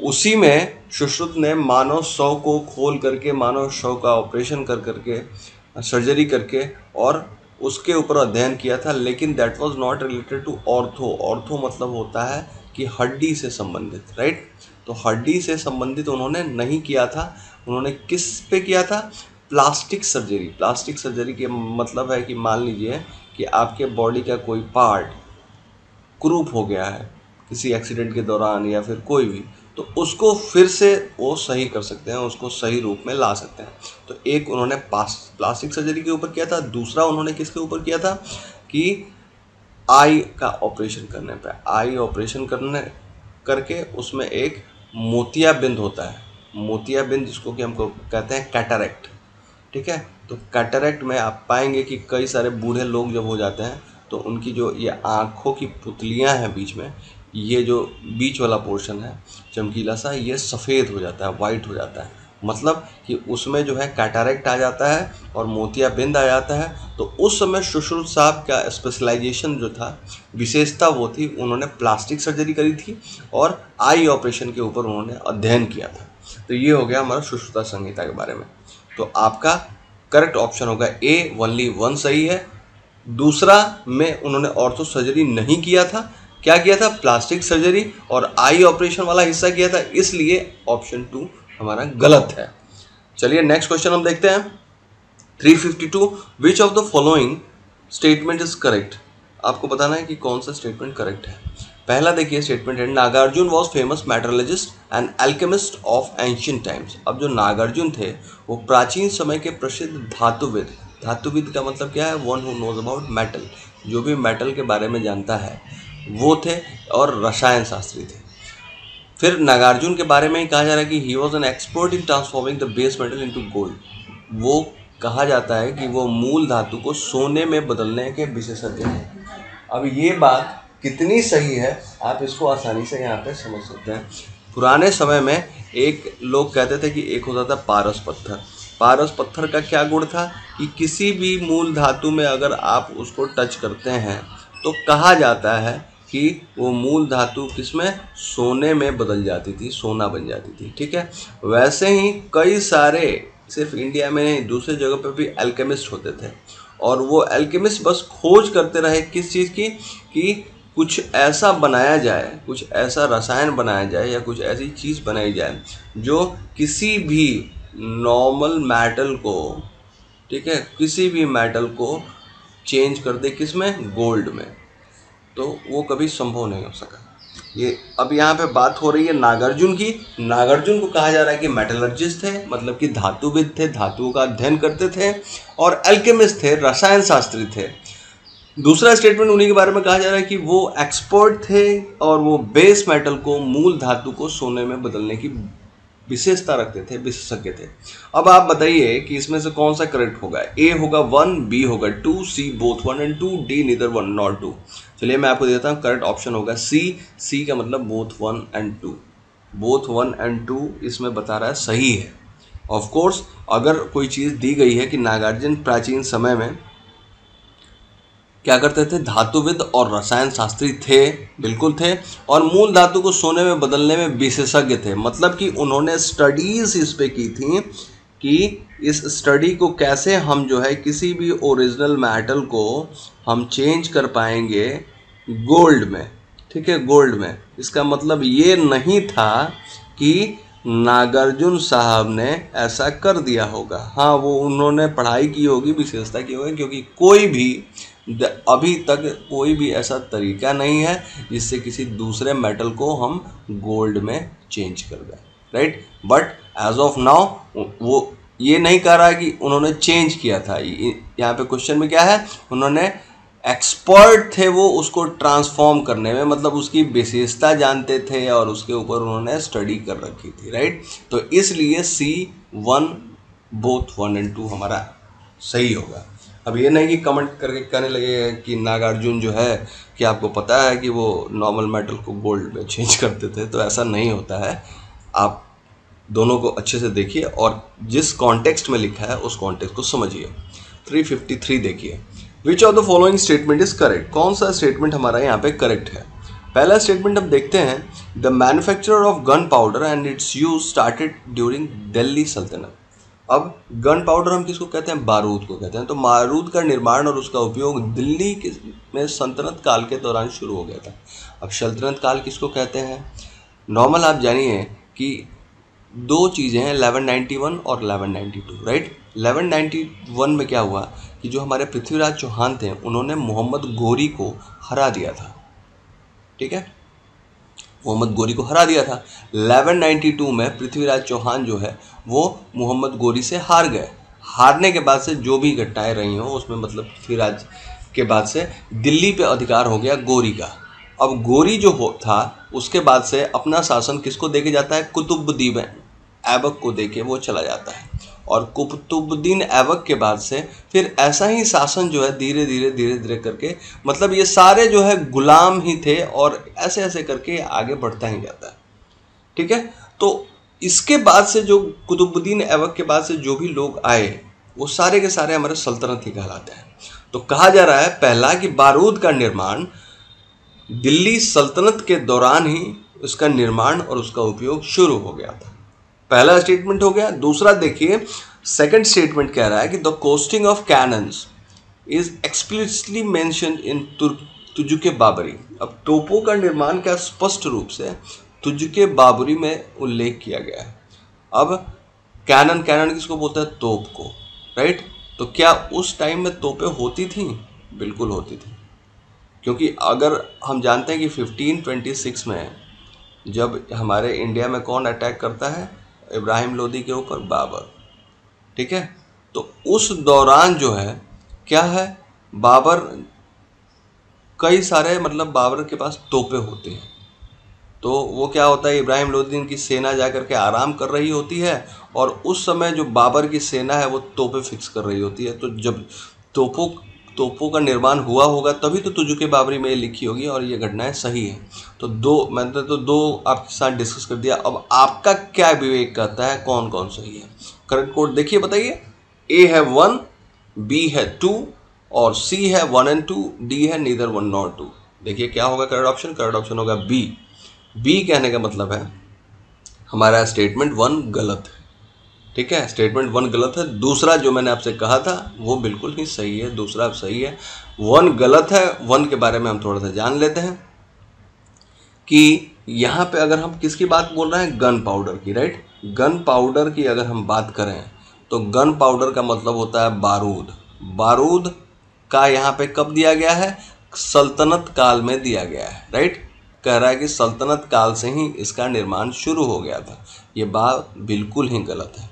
उसी में सुश्रुत ने मानव शव को खोल करके मानव शव का ऑपरेशन कर करके सर्जरी करके और उसके ऊपर अध्ययन किया था, लेकिन that was not related to ortho. Ortho मतलब होता है कि हड्डी से संबंधित, राइट। तो हड्डी से संबंधित उन्होंने नहीं किया था। उन्होंने किस पे किया था? Plastic surgery. प्लास्टिक सर्जरी के मतलब है कि मान लीजिए कि आपके बॉडी का कोई पार्ट क्रूप हो गया है किसी एक्सीडेंट के दौरान या फिर कोई भी, तो उसको फिर से वो सही कर सकते हैं, उसको सही रूप में ला सकते हैं। तो एक उन्होंने प्लास्टिक सर्जरी के ऊपर किया था, दूसरा उन्होंने किसके ऊपर किया था कि आई का ऑपरेशन करने पे। आई ऑपरेशन करके उसमें एक मोतियाबिंद होता है, मोतियाबिंद जिसको कि हमको कहते हैं कैटरेक्ट, ठीक है। तो कैटरेक्ट में आप पाएंगे कि कई सारे बूढ़े लोग जब हो जाते हैं तो उनकी जो ये आँखों की पुतलियाँ हैं बीच में, ये जो बीच वाला पोर्शन है चमकीला सा, ये सफ़ेद हो जाता है, वाइट हो जाता है। मतलब कि उसमें जो है कैटरेक्ट आ जाता है और मोतियाबिंद आ जाता है। तो उस समय सुश्रुत साहब का स्पेशलाइजेशन जो था, विशेषता वो थी, उन्होंने प्लास्टिक सर्जरी करी थी और आई ऑपरेशन के ऊपर उन्होंने अध्ययन किया था। तो ये हो गया हमारा सुश्रुता संहिता के बारे में। तो आपका करेक्ट ऑप्शन होगा ए, ओनली 1 सही है, दूसरा में उन्होंने ऑर्थो सर्जरी नहीं किया था, क्या किया था, प्लास्टिक सर्जरी और आई ऑपरेशन वाला हिस्सा किया था, इसलिए ऑप्शन 2 हमारा गलत है। चलिए नेक्स्ट क्वेश्चन हम देखते हैं। 352 विच of the following statement is correct. आपको बताना है कि कौन सा स्टेटमेंट करेक्ट है। पहला देखिए स्टेटमेंट है, Nagarjuna was famous metallurgist and alchemist of ancient times. अब जो नागार्जुन थे वो प्राचीन समय के प्रसिद्ध धातुविद, धातुविद का मतलब क्या है, one who knows about metal, जो भी मेटल के बारे में जानता है वो थे, और रसायन शास्त्री थे। फिर नागार्जुन के बारे में ही कहा जा रहा है कि he was an expert in transforming the base metal into gold. वो कहा जाता है कि वो मूल धातु को सोने में बदलने के विशेषज्ञ हैं। अब ये बात कितनी सही है आप इसको आसानी से यहाँ पे समझ सकते हैं। पुराने समय में एक लोग कहते थे कि एक होता था पारस पत्थर। पारस पत्थर का क्या गुण था कि किसी भी मूल धातु में अगर आप उसको टच करते हैं तो कहा जाता है कि वो मूल धातु किसमें, सोने में बदल जाती थी, सोना बन जाती थी। ठीक है, वैसे ही कई सारे, सिर्फ इंडिया में नहीं दूसरे जगह पर भी एल्केमिस्ट होते थे, और वो एल्केमिस्ट बस खोज करते रहे किस चीज़ की, कि कुछ ऐसा बनाया जाए, कुछ ऐसा रसायन बनाया जाए या कुछ ऐसी चीज़ बनाई जाए जो किसी भी नॉर्मल मेटल को, ठीक है, किसी भी मेटल को चेंज कर दे किसमें, गोल्ड में। तो वो कभी संभव नहीं हो सका। ये अब यहाँ पे बात हो रही है नागार्जुन की। नागार्जुन को कहा जा रहा है कि मेटलर्जिस्ट थे, मतलब कि धातुविद थे, धातुओं का अध्ययन करते थे, और एल्केमिस्ट थे, रसायन शास्त्री थे। दूसरा स्टेटमेंट उन्हीं के बारे में कहा जा रहा है कि वो एक्सपर्ट थे और वो बेस मेटल को, मूल धातु को सोने में बदलने की विशेषता रखते थे, विशेषज्ञ थे। अब आप बताइए कि इसमें से कौन सा करेक्ट होगा। ए होगा 1, बी होगा 2, C both 1 and 2, D neither 1 nor 2। चलिए मैं आपको देता हूँ, करेक्ट ऑप्शन होगा सी। सी का मतलब बोथ 1 and 2, बोथ 1 and 2 इसमें बता रहा है सही है। ऑफ कोर्स अगर कोई चीज़ दी गई है कि नागार्जुन प्राचीन समय में क्या करते थे, धातुविद और रसायन शास्त्री थे, बिल्कुल थे, और मूल धातु को सोने में बदलने में विशेषज्ञ थे, मतलब कि उन्होंने स्टडीज इस पे की थी कि इस स्टडी को कैसे हम जो है किसी भी ओरिजिनल मेटल को हम चेंज कर पाएंगे गोल्ड में। ठीक है, गोल्ड में। इसका मतलब ये नहीं था कि नागार्जुन साहब ने ऐसा कर दिया होगा। हाँ, वो उन्होंने पढ़ाई की होगी, विशेषता की होगी, क्योंकि कोई भी अभी तक कोई भी ऐसा तरीका नहीं है जिससे किसी दूसरे मेटल को हम गोल्ड में चेंज कर दें, right. But as of now वो ये नहीं कह रहा है कि उन्होंने चेंज किया था। यहाँ पे क्वेश्चन में क्या है, उन्होंने एक्सपर्ट थे वो उसको ट्रांसफॉर्म करने में, मतलब उसकी विशेषता जानते थे और उसके ऊपर उन्होंने स्टडी कर रखी थी, राइट। तो इसलिए C1 बोथ 1 and 2 हमारा सही होगा। अब ये नहीं कि कमेंट करके कहने लगे कि नागार्जुन जो है कि आपको पता है कि वो नॉर्मल मेटल को गोल्ड में चेंज करते थे, तो ऐसा नहीं होता है। आप दोनों को अच्छे से देखिए और जिस कॉन्टेक्स्ट में लिखा है उस कॉन्टेक्स्ट को समझिए। 353 देखिए, विच of the following statement is correct. कौन सा स्टेटमेंट हमारा यहाँ पे करेक्ट है। पहला स्टेटमेंट हम देखते हैं, the manufacture of gun powder and it's use started during Delhi सल्तनत। अब गन पाउडर हम किसको कहते हैं, बारूद को कहते हैं। तो बारूद का निर्माण और उसका उपयोग दिल्ली में सल्तनत काल के दौरान शुरू हो गया था। अब सल्तनत काल किसको कहते हैं, नॉर्मल आप जानिए कि दो चीज़ें हैं, 1191 और 1192, राइट। 1191 में क्या हुआ कि जो हमारे पृथ्वीराज चौहान थे उन्होंने मोहम्मद गोरी को हरा दिया था, ठीक है, मोहम्मद गोरी को हरा दिया था। 1192 में पृथ्वीराज चौहान जो है वो मोहम्मद गोरी से हार गए। हारने के बाद से जो भी घटनाएं रही हों उसमें मतलब पृथ्वीराज के बाद से दिल्ली पे अधिकार हो गया गोरी का। अब गोरी जो था उसके बाद से अपना शासन किसको देके जाता है, कुतुबुद्दीन ऐबक को देके वो चला जाता है। और कुतुबुद्दीन ऐबक के बाद से फिर ऐसा ही शासन जो है धीरे धीरे करके, मतलब ये सारे जो है गुलाम ही थे और ऐसे ऐसे करके आगे बढ़ता ही जाता है, ठीक है। तो इसके बाद से जो कुतुबुद्दीन ऐबक के बाद से जो भी लोग आए वो सारे के सारे हमारे सल्तनत ही कहलाते हैं। तो कहा जा रहा है पहला कि बारूद का निर्माण दिल्ली सल्तनत के दौरान ही उसका निर्माण और उसका उपयोग शुरू हो गया था। पहला स्टेटमेंट हो गया। दूसरा देखिए, सेकंड स्टेटमेंट कह रहा है कि the costing of cannons is explicitly mentioned in Tuzuke Baburi. अब तोपों का निर्माण का स्पष्ट रूप से तुजुके बाबरी में उल्लेख किया गया है। अब कैनन किसको बोलता है? तोप को, राइट। तो क्या उस टाइम में तोपें होती थी? बिल्कुल होती थी, क्योंकि अगर हम जानते हैं कि 1526 में जब हमारे इंडिया में कौन अटैक करता है इब्राहिम लोदी के ऊपर? बाबर, ठीक है। तो उस दौरान जो है क्या है, बाबर कई सारे मतलब बाबर के पास तोपें होती हैं। तो वो क्या होता है, इब्राहिम लोदी की सेना जाकर के आराम कर रही होती है और उस समय जो बाबर की सेना है वो तोपें फिक्स कर रही होती है। तो जब तोपों का निर्माण हुआ होगा तभी तो तुजुके बाबरी में लिखी होगी और ये घटनाएं सही है। तो मैंने तो दो आपके साथ डिस्कस कर दिया। अब आपका क्या विवेक कहता है कौन कौन सही है? करेक्ट कोड देखिए, बताइए। ए है 1, बी है 2 और सी है 1 and 2, डी है नीदर 1 nor 2। देखिए क्या होगा करेक्ट ऑप्शन? करेक्ट ऑप्शन होगा बी। बी कहने का मतलब है हमारा स्टेटमेंट 1 गलत है, ठीक है। स्टेटमेंट 1 गलत है। दूसरा जो मैंने आपसे कहा था वो बिल्कुल ही सही है, दूसरा सही है। 1 गलत है। 1 के बारे में हम थोड़ा सा जान लेते हैं कि यहाँ पे अगर हम किसकी बात बोल रहे हैं? गन पाउडर की, राइट। गन पाउडर की अगर हम बात करें तो गन पाउडर का मतलब होता है बारूद। बारूद का यहाँ पे कब दिया गया है? सल्तनत काल में दिया गया है, राइट। कह रहा है कि सल्तनत काल से ही इसका निर्माण शुरू हो गया था। ये बात बिल्कुल ही गलत है।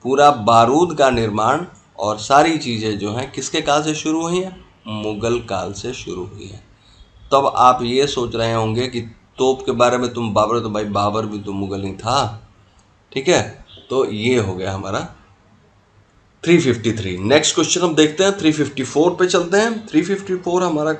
पूरा बारूद का निर्माण और सारी चीज़ें जो हैं किसके काल से शुरू हुई हैं? मुगल काल से शुरू हुई है। तब आप ये सोच रहे होंगे कि तोप के बारे में तुम बाबर, तो भाई बाबर भी तो मुगल ही था, ठीक है। तो ये हो गया हमारा 353। नेक्स्ट क्वेश्चन हम देखते हैं 354 पे चलते हैं। 354 हमारा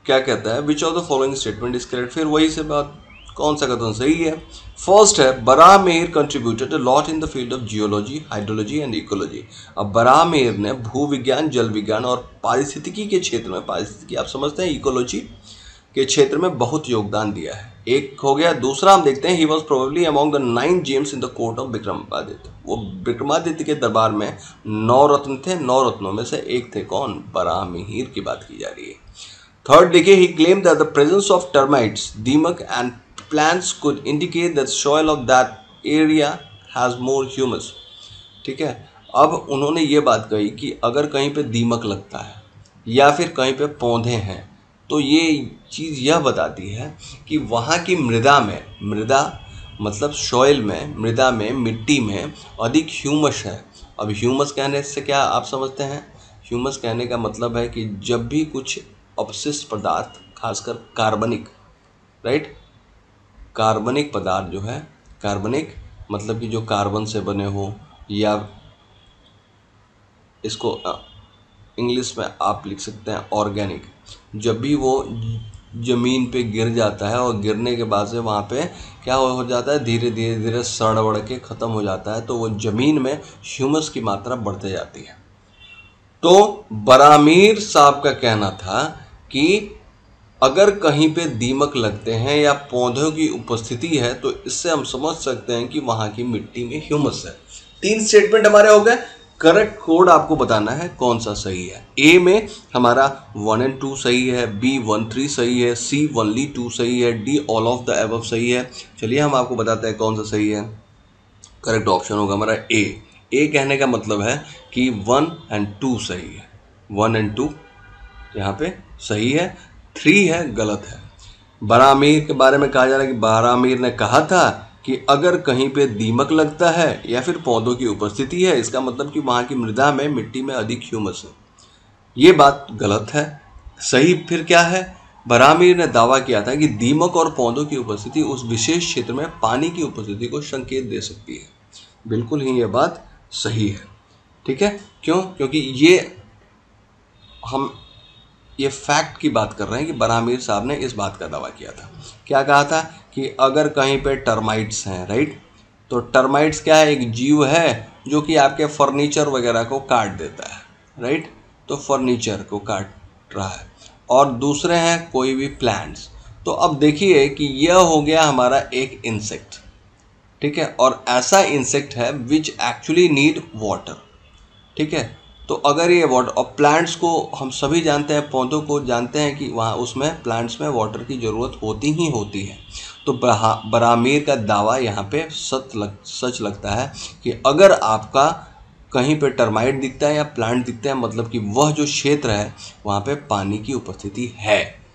क्या कहता है? Which of the following statement is correct. फिर वही से बात, कौन सा कथन सही है? फर्स्ट है Varahamihir contributed a lot in the field of geology, hydrology and ecology. अब बराहमीर ने भूविज्ञान, जल विज्ञान और पारिस्थितिकी के क्षेत्र में, पारिस्थितिकी आप समझते हैं, इकोलॉजी के क्षेत्र में बहुत योगदान दिया है। एक हो गया। दूसरा हम देखते हैं he was probably among the 9 James in the court of Vikramaditya. वो विक्रमादित्य के दरबार में 9 रत्न थे। 9 रत्नों में से एक थे कौन? बराहमीर की बात की जा रही है। थर्ड देखिए, he claimed that the presence of termites, deemak and plants could indicate that soil of that area has more humus, ठीक है। अब उन्होंने ये बात कही कि अगर कहीं पे दीमक लगता है या फिर कहीं पे पौधे हैं तो ये चीज़ यह बताती है कि वहाँ की मृदा में, मृदा मतलब सॉइल में, मृदा में, मिट्टी में अधिक ह्यूमस है। अब ह्यूमस कहने से क्या आप समझते हैं? ह्यूमस कहने का मतलब है कि जब भी कुछ अपशिष्ट पदार्थ, खासकर कार्बनिक, राइट, कार्बनिक पदार्थ जो है, कार्बनिक मतलब कि जो कार्बन से बने हो, या इसको इंग्लिश में आप लिख सकते हैं ऑर्गेनिक, जब भी वो ज़मीन पे गिर जाता है और गिरने के बाद से वहाँ पे क्या हो जाता है, धीरे धीरे सड़ बढ़ के ख़त्म हो जाता है, तो वो ज़मीन में ह्यूमस की मात्रा बढ़ते जाती है। तो बराहमीर साहब का कहना था कि अगर कहीं पे दीमक लगते हैं या पौधों की उपस्थिति है तो इससे हम समझ सकते हैं कि वहाँ की मिट्टी में ह्यूमस है। 3 स्टेटमेंट हमारे हो गए। करेक्ट कोड आपको बताना है कौन सा सही है। ए में हमारा 1 and 2 सही है, बी 1 3 सही है, सी ओनली 2 सही है, D all of the above सही है। चलिए हम आपको बताते हैं कौन सा सही है। करेक्ट ऑप्शन होगा हमारा ए। ए कहने का मतलब है कि 1 and 2 सही है। 1 and 2 यहाँ पे सही है, 3 है गलत है। बराहमीर के बारे में कहा जा रहा है कि बराहमीर ने कहा था कि अगर कहीं पे दीमक लगता है या फिर पौधों की उपस्थिति है, इसका मतलब कि वहाँ की मृदा में, मिट्टी में अधिक ह्यूमस है। ये बात गलत है। सही फिर क्या है? बराहमीर ने दावा किया था कि दीमक और पौधों की उपस्थिति उस विशेष क्षेत्र में पानी की उपस्थिति को संकेत दे सकती है। बिल्कुल ही ये बात सही है, ठीक है। क्यों? क्योंकि हम ये फैक्ट की बात कर रहे हैं कि बराहमीर साहब ने इस बात का दावा किया था। क्या कहा था कि अगर कहीं पे टर्माइट्स हैं, राइट, तो टर्माइट्स क्या है? एक जीव है जो कि आपके फर्नीचर वगैरह को काट देता है, राइट, तो फर्नीचर को काट रहा है। और दूसरे हैं कोई भी प्लांट्स। तो अब देखिए कि यह हो गया हमारा एक इंसेक्ट, ठीक है, और ऐसा इंसेक्ट है विच एक्चुअली नीड वाटर, ठीक है। तो अगर ये वाटर, और प्लांट्स को हम सभी जानते हैं, पौधों को जानते हैं कि वहाँ उसमें प्लांट्स में वाटर की ज़रूरत होती ही होती है। तो बरामीर का दावा यहाँ पे सच लगता है कि अगर आपका कहीं पे टर्माइट दिखता है या प्लांट दिखता है, मतलब कि वह जो क्षेत्र है वहाँ पे पानी की उपस्थिति है।